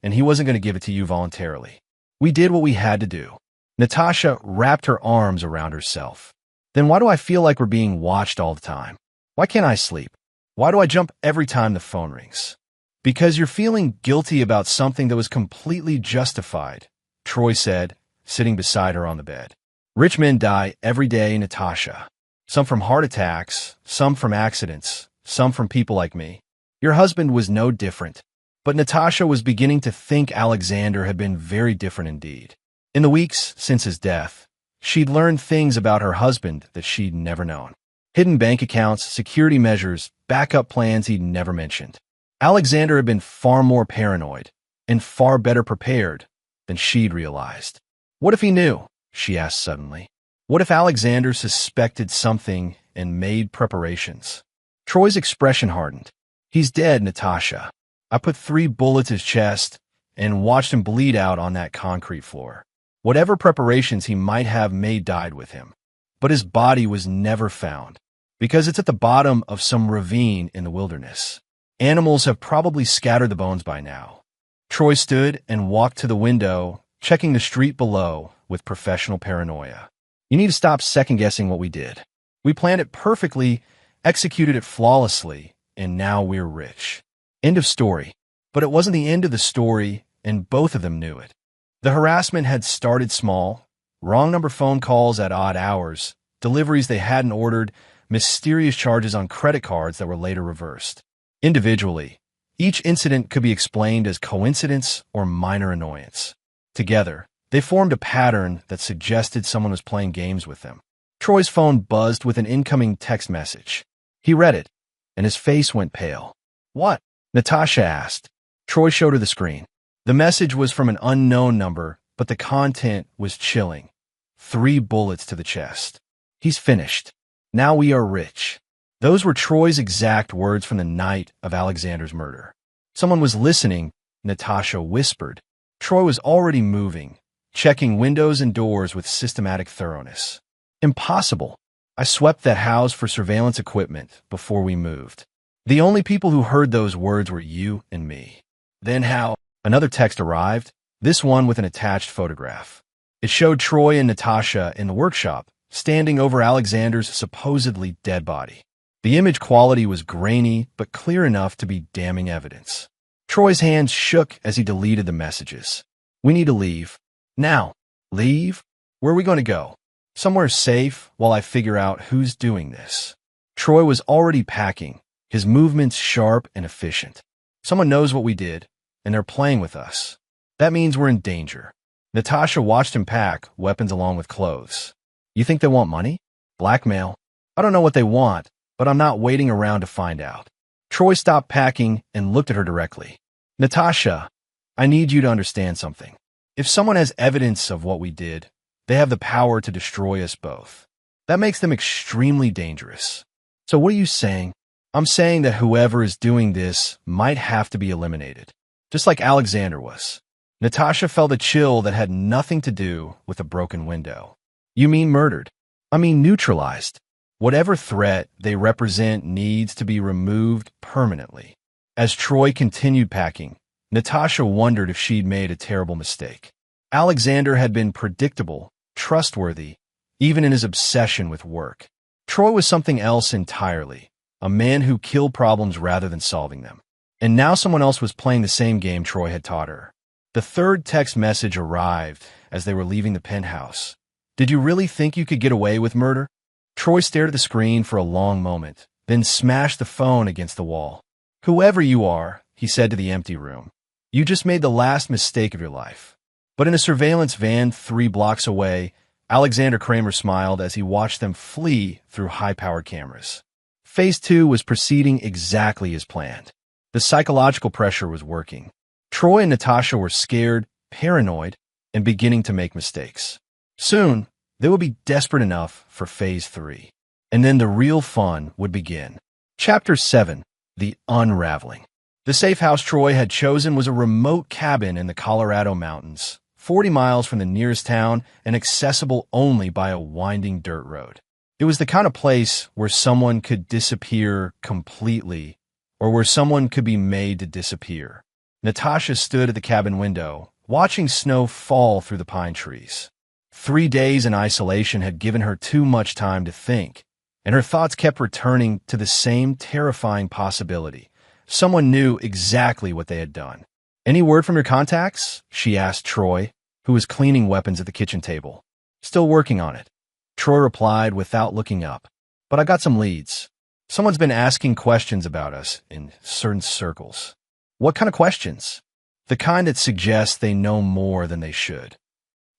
and he wasn't going to give it to you voluntarily. We did what we had to do." Natasha wrapped her arms around herself. "Then why do I feel like we're being watched all the time? Why can't I sleep? Why do I jump every time the phone rings?" "Because you're feeling guilty about something that was completely justified," Troy said, sitting beside her on the bed. "Rich men die every day, Natasha. Some from heart attacks, some from accidents, some from people like me. Your husband was no different." But Natasha was beginning to think Alexander had been very different indeed. In the weeks since his death, she'd learned things about her husband that she'd never known. Hidden bank accounts, security measures, backup plans he'd never mentioned. Alexander had been far more paranoid and far better prepared than she'd realized. What if he knew? She asked suddenly. What if Alexander suspected something and made preparations? Troy's expression hardened. "He's dead, Natasha. I put 3 bullets in his chest and watched him bleed out on that concrete floor. Whatever preparations he might have made died with him. But his body was never found, because it's at the bottom of some ravine in the wilderness. Animals have probably scattered the bones by now." Troy stood and walked to the window, checking the street below with professional paranoia. "You need to stop second-guessing what we did. We planned it perfectly, executed it flawlessly, and now we're rich. End of story." But it wasn't the end of the story, and both of them knew it. The harassment had started small: wrong number phone calls at odd hours, deliveries they hadn't ordered, mysterious charges on credit cards that were later reversed. Individually, each incident could be explained as coincidence or minor annoyance. Together, they formed a pattern that suggested someone was playing games with them. Troy's phone buzzed with an incoming text message. He read it, and his face went pale. "What?" Natasha asked. Troy showed her the screen. The message was from an unknown number but the content was chilling. 3 bullets to the chest. He's finished. Now we are rich. Those were Troy's exact words from the night of Alexander's murder. Someone was listening, Natasha whispered. Troy was already moving, checking windows and doors with systematic thoroughness. Impossible. I swept that house for surveillance equipment before we moved. The only people who heard those words were you and me. Then how? Another text arrived, this one with an attached photograph. It showed Troy and Natasha in the workshop, standing over Alexander's supposedly dead body. The image quality was grainy, but clear enough to be damning evidence. Troy's hands shook as he deleted the messages. We need to leave. Now. Leave? Where are we going to go? Somewhere safe while I figure out who's doing this. Troy was already packing, his movements sharp and efficient. Someone knows what we did, and they're playing with us. That means we're in danger. Natasha watched him pack, weapons along with clothes. You think they want money? Blackmail? I don't know what they want, but I'm not waiting around to find out. Troy stopped packing and looked at her directly. Natasha, I need you to understand something. If someone has evidence of what we did, they have the power to destroy us both. That makes them extremely dangerous. So what are you saying? I'm saying that whoever is doing this might have to be eliminated, just like Alexander was. Natasha felt a chill that had nothing to do with a broken window. You mean murdered? I mean neutralized. Whatever threat they represent needs to be removed permanently. As Troy continued packing, Natasha wondered if she'd made a terrible mistake. Alexander had been predictable, trustworthy, even in his obsession with work. Troy was something else entirely, a man who killed problems rather than solving them. And now someone else was playing the same game Troy had taught her. The third text message arrived as they were leaving the penthouse. Did you really think you could get away with murder? Troy stared at the screen for a long moment, then smashed the phone against the wall. Whoever you are, he said to the empty room, you just made the last mistake of your life. But in a surveillance van 3 blocks away, Alexander Kramer smiled as he watched them flee through high-powered cameras. Phase 2 was proceeding exactly as planned. The psychological pressure was working. Troy and Natasha were scared, paranoid, and beginning to make mistakes. Soon, they would be desperate enough for Phase 3. And then the real fun would begin. Chapter 7. The Unraveling. The safe house Troy had chosen was a remote cabin in the Colorado mountains, 40 miles from the nearest town and accessible only by a winding dirt road. It was the kind of place where someone could disappear completely or where someone could be made to disappear. Natasha stood at the cabin window, watching snow fall through the pine trees. 3 days in isolation had given her too much time to think, and her thoughts kept returning to the same terrifying possibility. Someone knew exactly what they had done. Any word from your contacts? She asked Troy, who was cleaning weapons at the kitchen table. Still working on it. Troy replied without looking up. But I got some leads. Someone's been asking questions about us in certain circles. What kind of questions? The kind that suggests they know more than they should.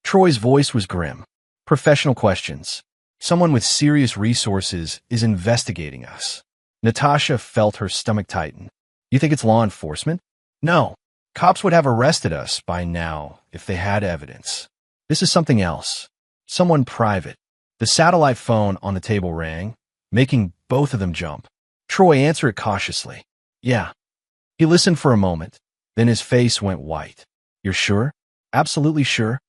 Troy's voice was grim. Professional questions. Someone with serious resources is investigating us. Natasha felt her stomach tighten. You think it's law enforcement? No. Cops would have arrested us by now if they had evidence. This is something else. Someone private. The satellite phone on the table rang, making both of them jump. Troy answered it cautiously. Yeah. He listened for a moment, then his face went white. You're sure? Absolutely sure?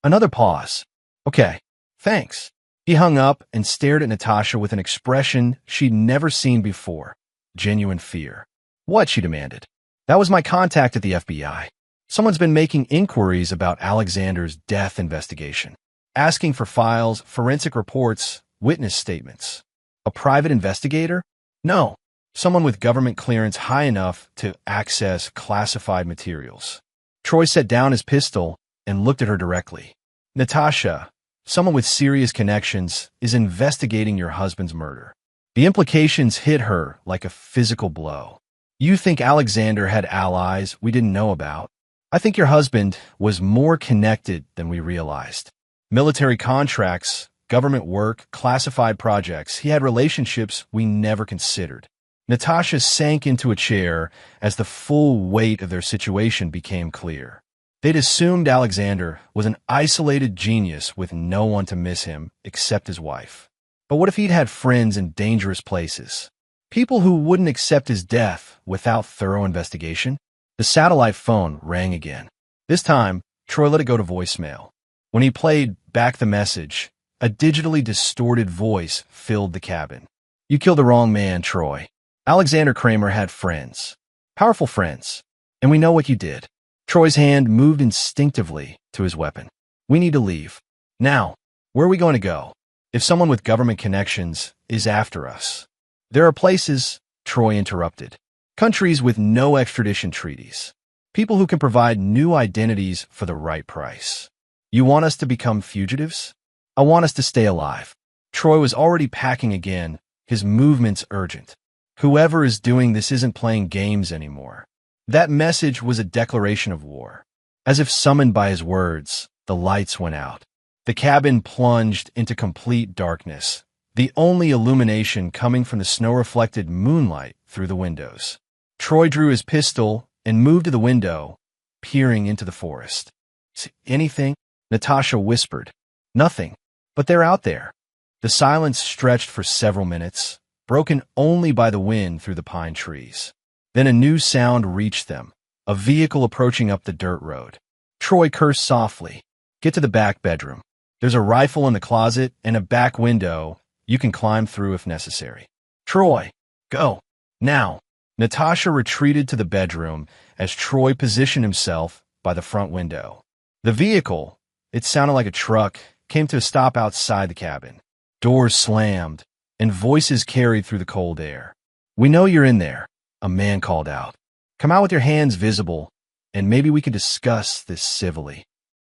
Another pause. Okay, thanks. He hung up and stared at Natasha with an expression she'd never seen before. Genuine fear. What? She demanded. That was my contact at the FBI. Someone's been making inquiries about Alexander's death investigation, asking for files, forensic reports, witness statements. A private investigator? No. Someone with government clearance high enough to access classified materials. Troy set down his pistol and looked at her directly. Natasha, someone with serious connections, is investigating your husband's murder. The implications hit her like a physical blow. You think Alexander had allies we didn't know about? I think your husband was more connected than we realized. Military contracts, government work, classified projects. He had relationships we never considered. Natasha sank into a chair as the full weight of their situation became clear. They'd assumed Alexander was an isolated genius with no one to miss him except his wife. But what if he'd had friends in dangerous places? People who wouldn't accept his death without thorough investigation? The satellite phone rang again. This time, Troy let it go to voicemail. When he played back the message, a digitally distorted voice filled the cabin. "You killed the wrong man, Troy. Alexander Kramer had friends. Powerful friends. And we know what you did." Troy's hand moved instinctively to his weapon. "We need to leave. Now, where are we going to go? If someone with government connections is after us." "There are places," Troy interrupted. "Countries with no extradition treaties. People who can provide new identities for the right price. You want us to become fugitives? I want us to stay alive." Troy was already packing again, his movements urgent. Whoever is doing this isn't playing games anymore. That message was a declaration of war. As if summoned by his words, the lights went out. The cabin plunged into complete darkness, the only illumination coming from the snow-reflected moonlight through the windows. Troy drew his pistol and moved to the window, peering into the forest. "See anything?" Natasha whispered. "Nothing, but they're out there." The silence stretched for several minutes, broken only by the wind through the pine trees. Then a new sound reached them, a vehicle approaching up the dirt road. Troy cursed softly. "Get to the back bedroom. There's a rifle in the closet and a back window you can climb through if necessary." "Troy, go. Now." Natasha retreated to the bedroom as Troy positioned himself by the front window. The vehicle, it sounded like a truck, came to a stop outside the cabin. Doors slammed, and voices carried through the cold air. "We know you're in there," a man called out. "Come out with your hands visible, and maybe we can discuss this civilly."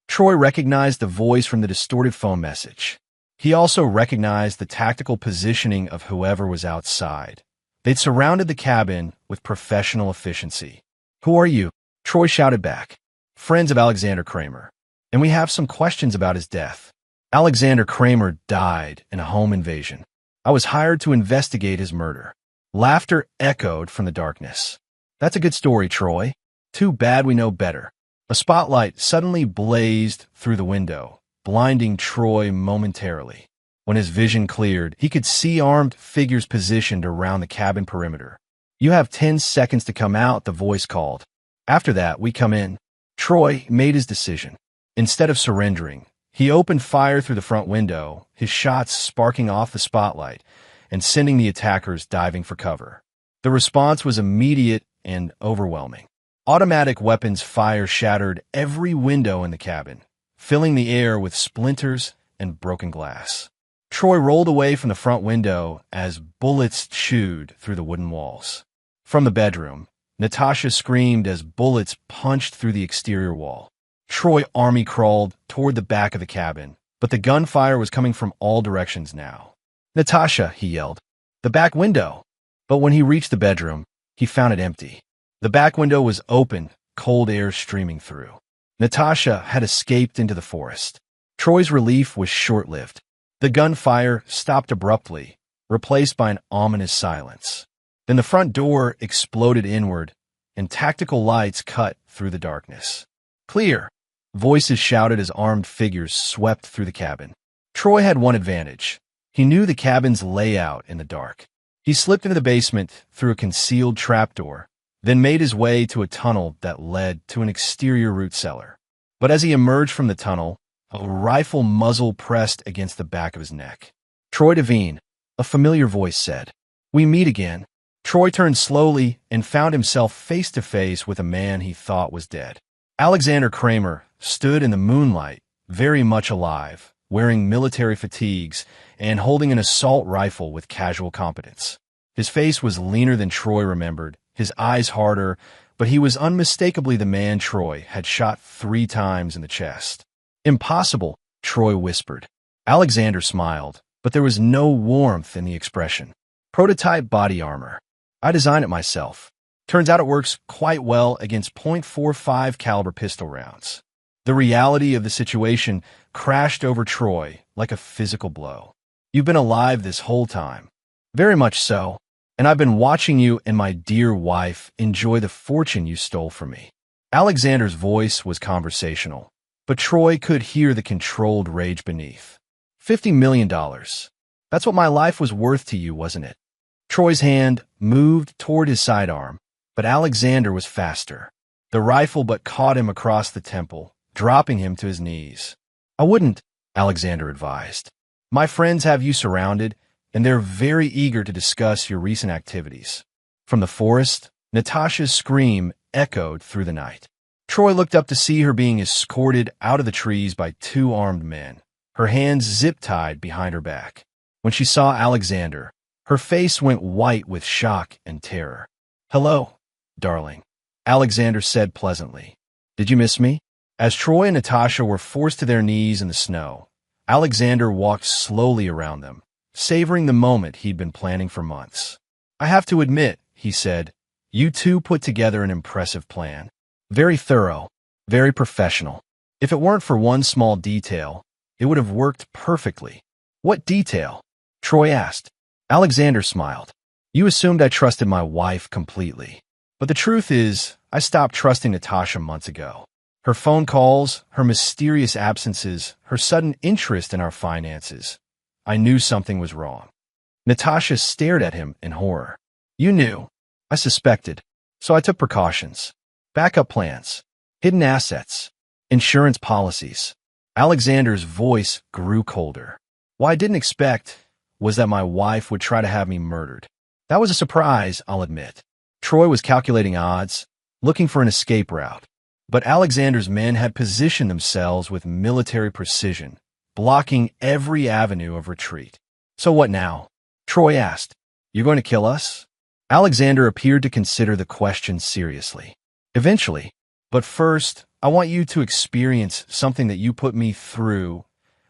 Troy recognized the voice from the distorted phone message. He also recognized the tactical positioning of whoever was outside. They'd surrounded the cabin with professional efficiency. "Who are you?" Troy shouted back. "Friends of Alexander Kramer. And we have some questions about his death. Alexander Kramer died in a home invasion. I was hired to investigate his murder." Laughter echoed from the darkness. "That's a good story, Troy. Too bad we know better." A spotlight suddenly blazed through the window, blinding Troy momentarily. When his vision cleared, he could see armed figures positioned around the cabin perimeter. "You have 10 seconds to come out," the voice called. "After that, we come in." Troy made his decision. Instead of surrendering, he opened fire through the front window, his shots sparking off the spotlight and sending the attackers diving for cover. The response was immediate and overwhelming. Automatic weapons fire shattered every window in the cabin, filling the air with splinters and broken glass. Troy rolled away from the front window as bullets chewed through the wooden walls. From the bedroom, Natasha screamed as bullets punched through the exterior wall. Troy army crawled toward the back of the cabin, but the gunfire was coming from all directions now. "Natasha," he yelled, "the back window!" But when he reached the bedroom, he found it empty. The back window was open, cold air streaming through. Natasha had escaped into the forest. Troy's relief was short-lived. The gunfire stopped abruptly, replaced by an ominous silence. Then the front door exploded inward, and tactical lights cut through the darkness. "Clear!" Voices shouted as armed figures swept through the cabin. Troy had one advantage. He knew the cabin's layout in the dark. He slipped into the basement through a concealed trapdoor, then made his way to a tunnel that led to an exterior root cellar. But as he emerged from the tunnel, a rifle muzzle pressed against the back of his neck. "Troy Devine," a familiar voice said. "We meet again." Troy turned slowly and found himself face to face with a man he thought was dead. Alexander Kramer stood in the moonlight, very much alive, wearing military fatigues and holding an assault rifle with casual competence. His face was leaner than Troy remembered, his eyes harder, but he was unmistakably the man Troy had shot 3 times in the chest. "Impossible," Troy whispered. Alexander smiled, but there was no warmth in the expression. "Prototype body armor. I designed it myself. Turns out it works quite well against .45 caliber pistol rounds." The reality of the situation crashed over Troy like a physical blow. "You've been alive this whole time." "Very much so. And I've been watching you and my dear wife enjoy the fortune you stole from me." Alexander's voice was conversational, but Troy could hear the controlled rage beneath. $50 million. That's what my life was worth to you, wasn't it? Troy's hand moved toward his sidearm, but Alexander was faster. The rifle but caught him across the temple, dropping him to his knees. I wouldn't, Alexander advised. My friends have you surrounded, and they're very eager to discuss your recent activities. From the forest, Natasha's scream echoed through the night. Troy looked up to see her being escorted out of the trees by two armed men, her hands zip-tied behind her back. When she saw Alexander, her face went white with shock and terror. "Hello, darling," Alexander said pleasantly. "Did you miss me?" As Troy and Natasha were forced to their knees in the snow, Alexander walked slowly around them, savoring the moment he'd been planning for months. "I have to admit," he said, "you two put together an impressive plan. Very thorough, very professional. If it weren't for one small detail, it would have worked perfectly." "What detail?" Troy asked. Alexander smiled. "You assumed I trusted my wife completely. But the truth is, I stopped trusting Natasha months ago. Her phone calls, her mysterious absences, her sudden interest in our finances. I knew something was wrong." Natasha stared at him in horror. "You knew." "I suspected. So I took precautions. Backup plans, hidden assets, insurance policies." Alexander's voice grew colder. "What I didn't expect was that my wife would try to have me murdered. That was a surprise, I'll admit." Troy was calculating odds, looking for an escape route. But Alexander's men had positioned themselves with military precision, blocking every avenue of retreat. "So what now?" Troy asked. "You're going to kill us?" Alexander appeared to consider the question seriously. "Eventually. But first, I want you to experience something that you put me through,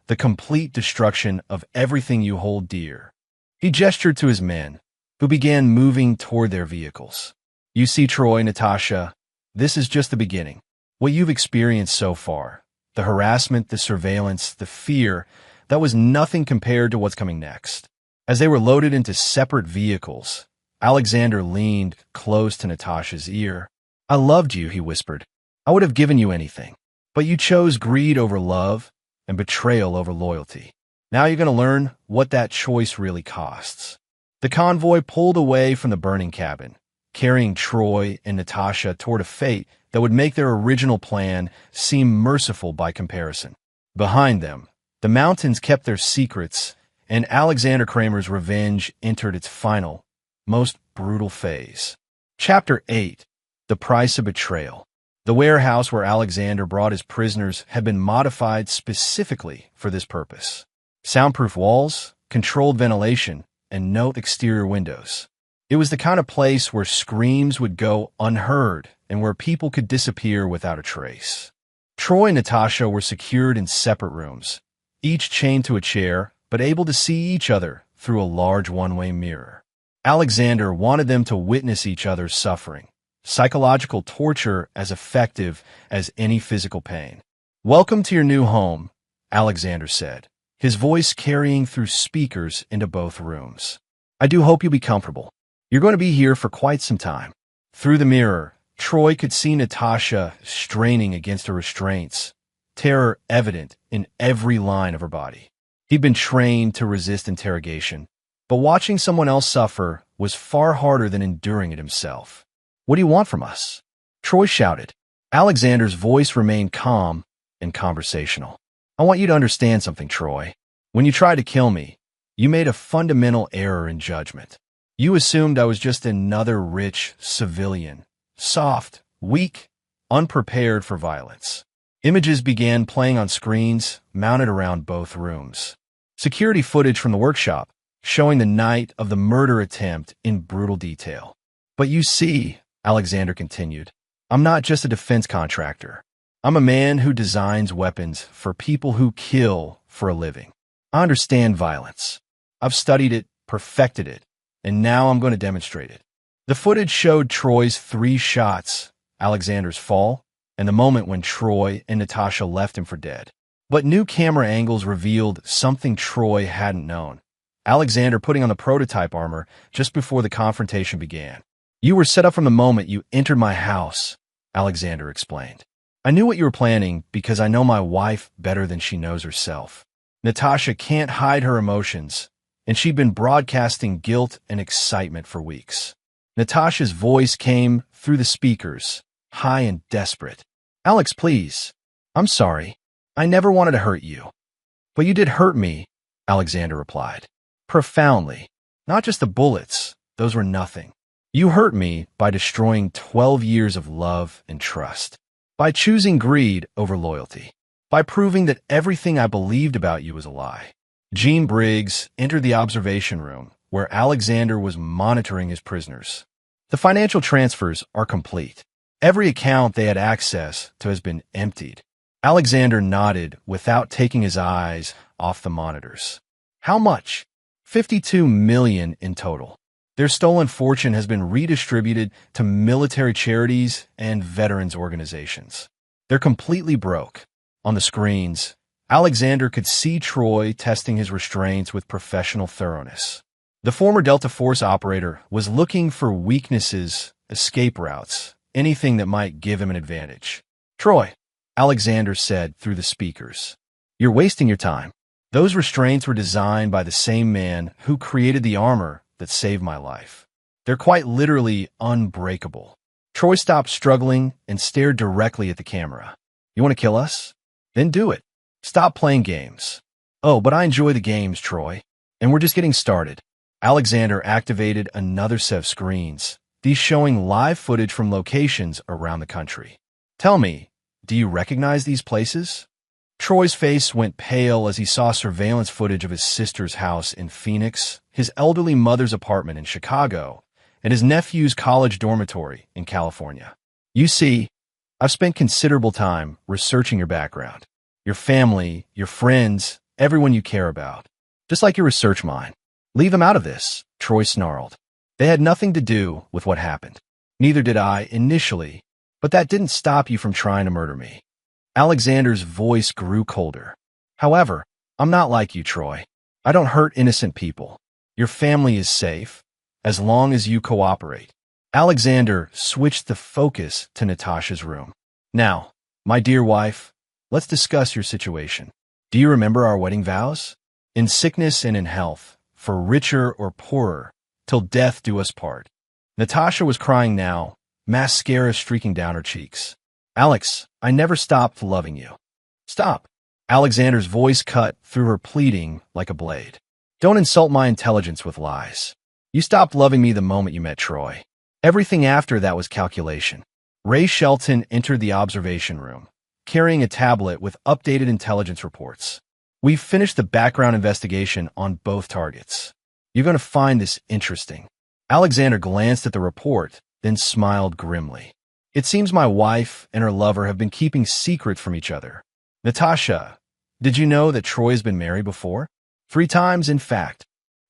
the complete destruction of everything you hold dear." He gestured to his men, who began moving toward their vehicles. "You see, Troy, Natasha, this is just the beginning. What you've experienced so far, the harassment, the surveillance, the fear, that was nothing compared to what's coming next." As they were loaded into separate vehicles, Alexander leaned close to Natasha's ear. "I loved you," he whispered. "I would have given you anything. But you chose greed over love and betrayal over loyalty. Now you're going to learn what that choice really costs." The convoy pulled away from the burning cabin, carrying Troy and Natasha toward a fate that would make their original plan seem merciful by comparison. Behind them, the mountains kept their secrets, and Alexander Kramer's revenge entered its final, most brutal phase. Chapter 8. The Price of Betrayal. The warehouse where Alexander brought his prisoners had been modified specifically for this purpose. Soundproof walls, controlled ventilation, and no exterior windows. It was the kind of place where screams would go unheard and where people could disappear without a trace. Troy and Natasha were secured in separate rooms, each chained to a chair, but able to see each other through a large one-way mirror. Alexander wanted them to witness each other's suffering, psychological torture as effective as any physical pain. "Welcome to your new home," Alexander said, his voice carrying through speakers into both rooms. "I do hope you'll be comfortable. You're going to be here for quite some time." Through the mirror, Troy could see Natasha straining against her restraints, terror evident in every line of her body. He'd been trained to resist interrogation, but watching someone else suffer was far harder than enduring it himself. "What do you want from us?" Troy shouted. Alexander's voice remained calm and conversational. "I want you to understand something, Troy. When you tried to kill me, you made a fundamental error in judgment. You assumed I was just another rich civilian, soft, weak, unprepared for violence." Images began playing on screens mounted around both rooms. Security footage from the workshop, showing the night of the murder attempt in brutal detail. "But you see," Alexander continued, "I'm not just a defense contractor. I'm a man who designs weapons for people who kill for a living. I understand violence. I've studied it, perfected it, and now I'm going to demonstrate it." The footage showed Troy's 3 shots, Alexander's fall, and the moment when Troy and Natasha left him for dead. But new camera angles revealed something Troy hadn't known. Alexander putting on the prototype armor just before the confrontation began. "You were set up from the moment you entered my house," Alexander explained. I knew what you were planning because I know my wife better than she knows herself. Natasha can't hide her emotions, and she'd been broadcasting guilt and excitement for weeks. Natasha's voice came through the speakers, high and desperate. Alex, please. I'm sorry. I never wanted to hurt you. But you did hurt me, Alexander replied. Profoundly. Not just the bullets. Those were nothing. You hurt me by destroying 12 years of love and trust. By choosing greed over loyalty. By proving that everything I believed about you was a lie. Jean Briggs entered the observation room, where Alexander was monitoring his prisoners. The financial transfers are complete. Every account they had access to has been emptied. Alexander nodded without taking his eyes off the monitors. How much? 52 million in total. Their stolen fortune has been redistributed to military charities and veterans organizations. They're completely broke. On the screens, Alexander could see Troy testing his restraints with professional thoroughness. The former Delta Force operator was looking for weaknesses, escape routes, anything that might give him an advantage. Troy, Alexander said through the speakers, you're wasting your time. Those restraints were designed by the same man who created the armor that saved my life. They're quite literally unbreakable. Troy stopped struggling and stared directly at the camera. You want to kill us? Then do it. Stop playing games. Oh, but I enjoy the games, Troy. And we're just getting started. Alexander activated another set of screens, these showing live footage from locations around the country. Tell me, do you recognize these places? Troy's face went pale as he saw surveillance footage of his sister's house in Phoenix, his elderly mother's apartment in Chicago, and his nephew's college dormitory in California. You see, I've spent considerable time researching your background, your family, your friends, everyone you care about. Just like you research mine. Leave them out of this, Troy snarled. They had nothing to do with what happened. Neither did I initially, but that didn't stop you from trying to murder me. Alexander's voice grew colder. However, I'm not like you, Troy. I don't hurt innocent people. Your family is safe, as long as you cooperate. Alexander switched the focus to Natasha's room. Now, my dear wife, let's discuss your situation. Do you remember our wedding vows? In sickness and in health, for richer or poorer, till death do us part. Natasha was crying now, mascara streaking down her cheeks. Alex, I never stopped loving you. Stop. Alexander's voice cut through her pleading like a blade. Don't insult my intelligence with lies. You stopped loving me the moment you met Troy. Everything after that was calculation. Sh0t entered the observation room, carrying a tablet with updated intelligence reports. We've finished the background investigation on both targets. You're going to find this interesting. Alexander glanced at the report, then smiled grimly. It seems my wife and her lover have been keeping secrets from each other. Natasha, did you know that Troy has been married before? 3 times, in fact.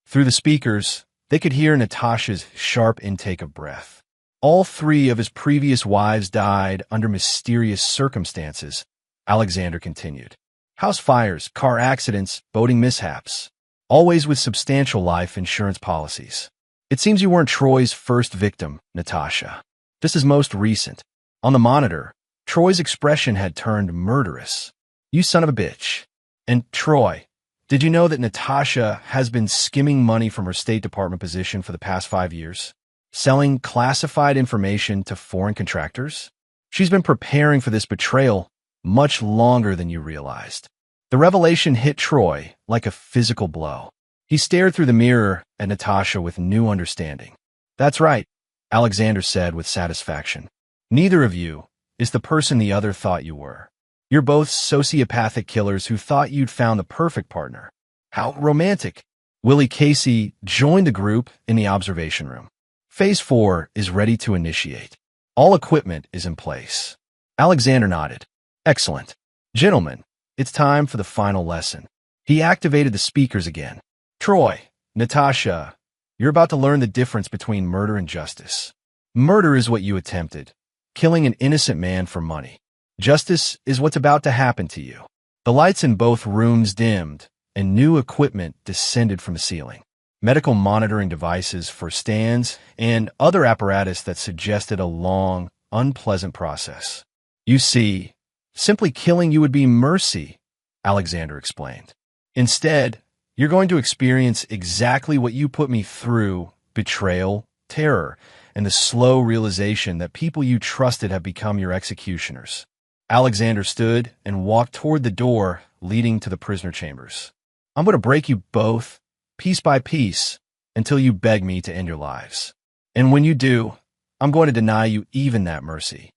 Through the speakers, they could hear Natasha's sharp intake of breath. All 3 of his previous wives died under mysterious circumstances, Alexander continued. House fires, car accidents, boating mishaps. Always with substantial life insurance policies. It seems you weren't Troy's first victim, Natasha. This is most recent. On the monitor, Troy's expression had turned murderous. You son of a bitch. And Troy, did you know that Natasha has been skimming money from her State Department position for the past 5 years? Selling classified information to foreign contractors? She's been preparing for this betrayal much longer than you realized. The revelation hit Troy like a physical blow. He stared through the mirror at Natasha with new understanding. That's right, Alexander said with satisfaction. Neither of you is the person the other thought you were. You're both sociopathic killers who thought you'd found the perfect partner. How romantic. Willie Casey joined the group in the observation room. Phase 4 is ready to initiate. All equipment is in place. Alexander nodded. Excellent. Gentlemen, it's time for the final lesson. He activated the speakers again. Troy, Natasha, you're about to learn the difference between murder and justice. Murder is what you attempted, killing an innocent man for money. Justice is what's about to happen to you. The lights in both rooms dimmed, and new equipment descended from the ceiling. Medical monitoring devices for stands and other apparatus that suggested a long, unpleasant process. You see, simply killing you would be mercy, Alexander explained. Instead, you're going to experience exactly what you put me through: betrayal, terror, and the slow realization that people you trusted have become your executioners. Alexander stood and walked toward the door leading to the prisoner chambers. I'm going to break you both, piece by piece, until you beg me to end your lives. And when you do, I'm going to deny you even that mercy.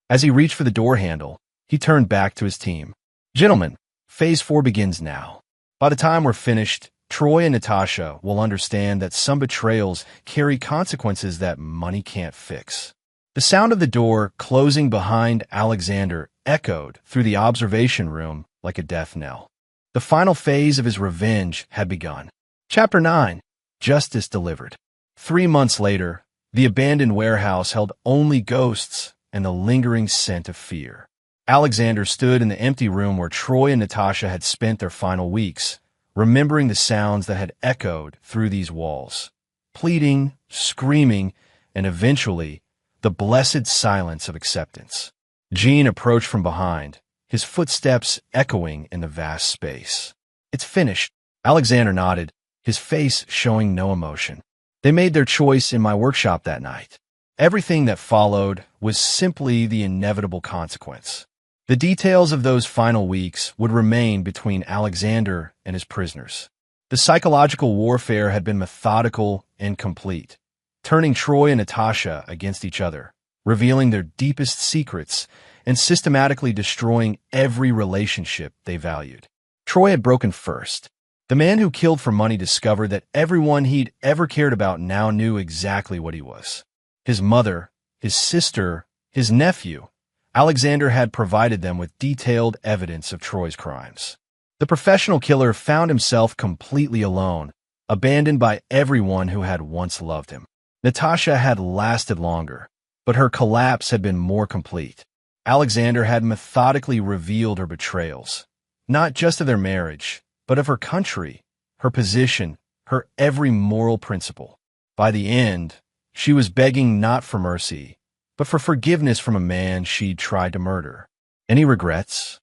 As he reached for the door handle, he turned back to his team. Gentlemen, Phase 4 begins now. By the time we're finished, Troy and Natasha will understand that some betrayals carry consequences that money can't fix. The sound of the door closing behind Alexander echoed through the observation room like a death knell. The final phase of his revenge had begun. Chapter 9. Justice Delivered. 3 months later, the abandoned warehouse held only ghosts and the lingering scent of fear. Alexander stood in the empty room where Troy and Natasha had spent their final weeks, remembering the sounds that had echoed through these walls. Pleading, screaming, and eventually, the blessed silence of acceptance. Gene approached from behind, his footsteps echoing in the vast space. It's finished. Alexander nodded, his face showing no emotion. They made their choice in my workshop that night. Everything that followed was simply the inevitable consequence. The details of those final weeks would remain between Alexander and his prisoners. The psychological warfare had been methodical and complete, turning Troy and Natasha against each other, revealing their deepest secrets, and systematically destroying every relationship they valued. Troy had broken first. The man who killed for money discovered that everyone he'd ever cared about now knew exactly what he was. His mother, his sister, his nephew. Alexander had provided them with detailed evidence of Troy's crimes. The professional killer found himself completely alone, abandoned by everyone who had once loved him. Natasha had lasted longer, but her collapse had been more complete. Alexander had methodically revealed her betrayals, not just of their marriage, but of her country, her position, her every moral principle. By the end, she was begging not for mercy, but for forgiveness from a man she'd tried to murder. Any regrets?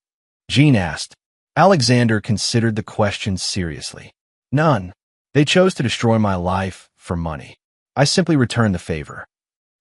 Gene asked. Alexander considered the question seriously. None. They chose to destroy my life for money. I simply returned the favor.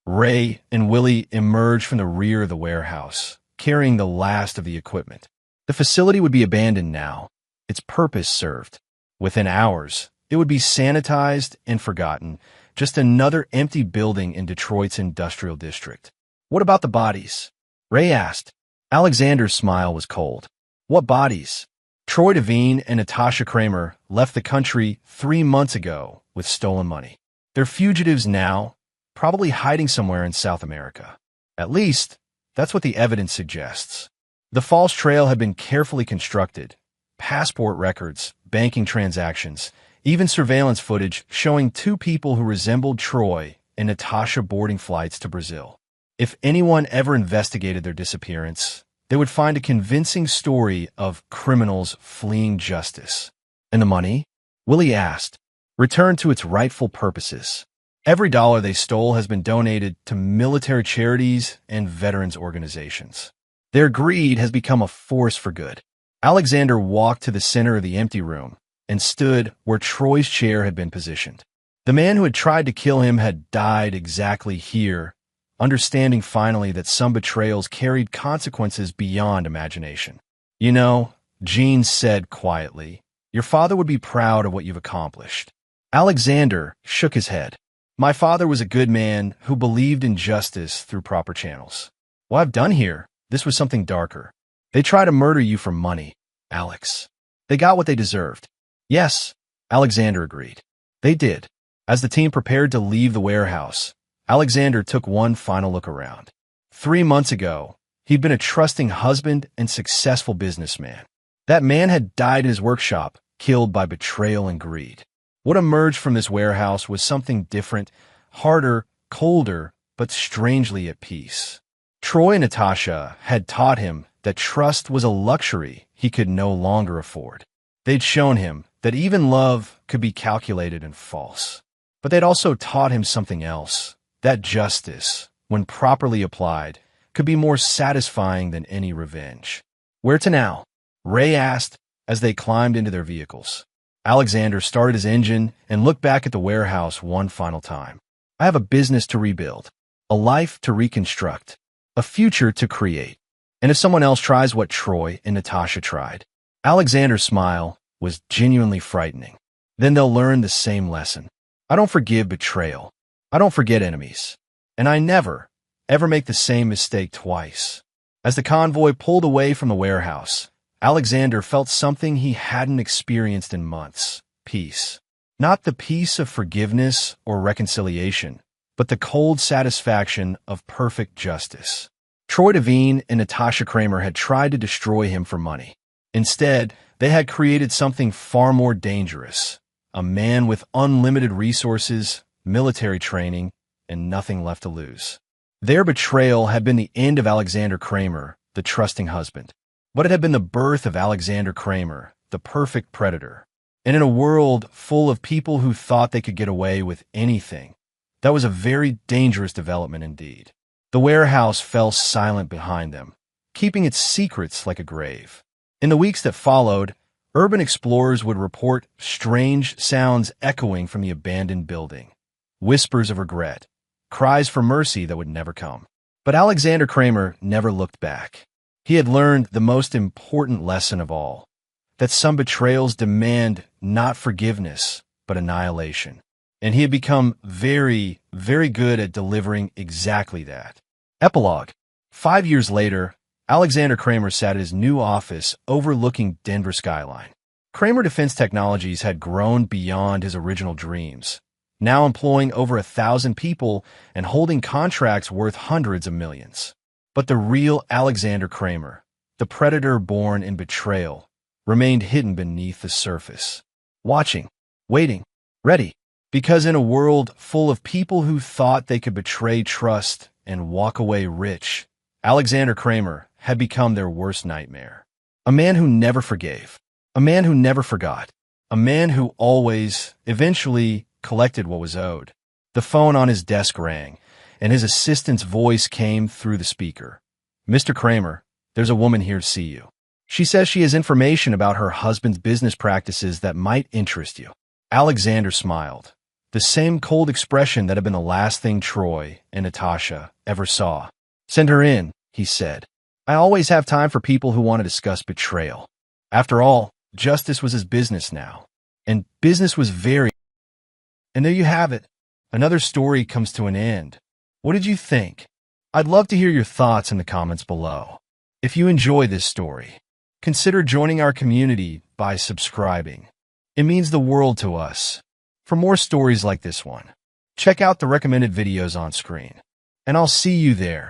Ray and Willie emerged from the rear of the warehouse, carrying the last of the equipment. The facility would be abandoned now, its purpose served. Within hours, it would be sanitized and forgotten, just another empty building in Detroit's industrial district. What about the bodies? Ray asked. Alexander's smile was cold. What bodies? Troy Devine and Natasha Kramer left the country 3 months ago with stolen money. They're fugitives now, probably hiding somewhere in South America. At least, that's what the evidence suggests. The false trail had been carefully constructed. Passport records, banking transactions, even surveillance footage showing 2 people who resembled Troy and Natasha boarding flights to Brazil. If anyone ever investigated their disappearance, they would find a convincing story of criminals fleeing justice. And the money? Willie asked. Returned to its rightful purposes. Every dollar they stole has been donated to military charities and veterans organizations. Their greed has become a force for good. Alexander walked to the center of the empty room and stood where Troy's chair had been positioned. The man who had tried to kill him had died exactly here, understanding finally that some betrayals carried consequences beyond imagination. You know, Gene said quietly, your father would be proud of what you've accomplished. Alexander shook his head. My father was a good man who believed in justice through proper channels. What I've done here, this was something darker. They tried to murder you for money, Alex. They got what they deserved. Yes, Alexander agreed. They did. As the team prepared to leave the warehouse, Alexander took one final look around. 3 months ago, he'd been a trusting husband and successful businessman. That man had died in his workshop, killed by betrayal and greed. What emerged from this warehouse was something different, harder, colder, but strangely at peace. Troy and Natasha had taught him that trust was a luxury he could no longer afford. They'd shown him that even love could be calculated and false. But they'd also taught him something else, that justice, when properly applied, could be more satisfying than any revenge. Where to now? Ray asked as they climbed into their vehicles. Alexander started his engine and looked back at the warehouse one final time. I have a business to rebuild, a life to reconstruct, a future to create. And if someone else tries what Troy and Natasha tried, Alexander's smile was genuinely frightening. Then they'll learn the same lesson. I don't forgive betrayal. I don't forget enemies. And I never, ever make the same mistake twice. As the convoy pulled away from the warehouse, Alexander felt something he hadn't experienced in months: peace. Not the peace of forgiveness or reconciliation, but the cold satisfaction of perfect justice. Troy Devine and Natasha Kramer had tried to destroy him for money. Instead, they had created something far more dangerous: a man with unlimited resources, military training, and nothing left to lose. Their betrayal had been the end of Alexander Kramer, the trusting husband. But it had been the birth of Alexander Kramer, the perfect predator. And in a world full of people who thought they could get away with anything, that was a very dangerous development indeed. The warehouse fell silent behind them, keeping its secrets like a grave. In the weeks that followed, urban explorers would report strange sounds echoing from the abandoned building. Whispers of regret, cries for mercy that would never come. But Alexander Kramer never looked back. He had learned the most important lesson of all, that some betrayals demand not forgiveness, but annihilation. And he had become very, very good at delivering exactly that. Epilogue. 5 years later, Alexander Kramer sat at his new office overlooking Denver skyline. Kramer Defense Technologies had grown beyond his original dreams, now employing over 1,000 people and holding contracts worth hundreds of millions. But the real Alexander Kramer, the predator born in betrayal, remained hidden beneath the surface. Watching, waiting, ready. Because in a world full of people who thought they could betray trust and walk away rich, Alexander Kramer had become their worst nightmare. A man who never forgave, a man who never forgot, a man who always, eventually, collected what was owed. The phone on his desk rang, and his assistant's voice came through the speaker. "Mr. Kramer, there's a woman here to see you. She says she has information about her husband's business practices that might interest you." Alexander smiled, the same cold expression that had been the last thing Troy and Natasha ever saw. "Send her in," he said. "I always have time for people who want to discuss betrayal." After all, justice was his business now, and business was very... And there you have it. Another story comes to an end. What did you think? I'd love to hear your thoughts in the comments below. If you enjoy this story, consider joining our community by subscribing. It means the world to us. For more stories like this one, check out the recommended videos on screen, and I'll see you there.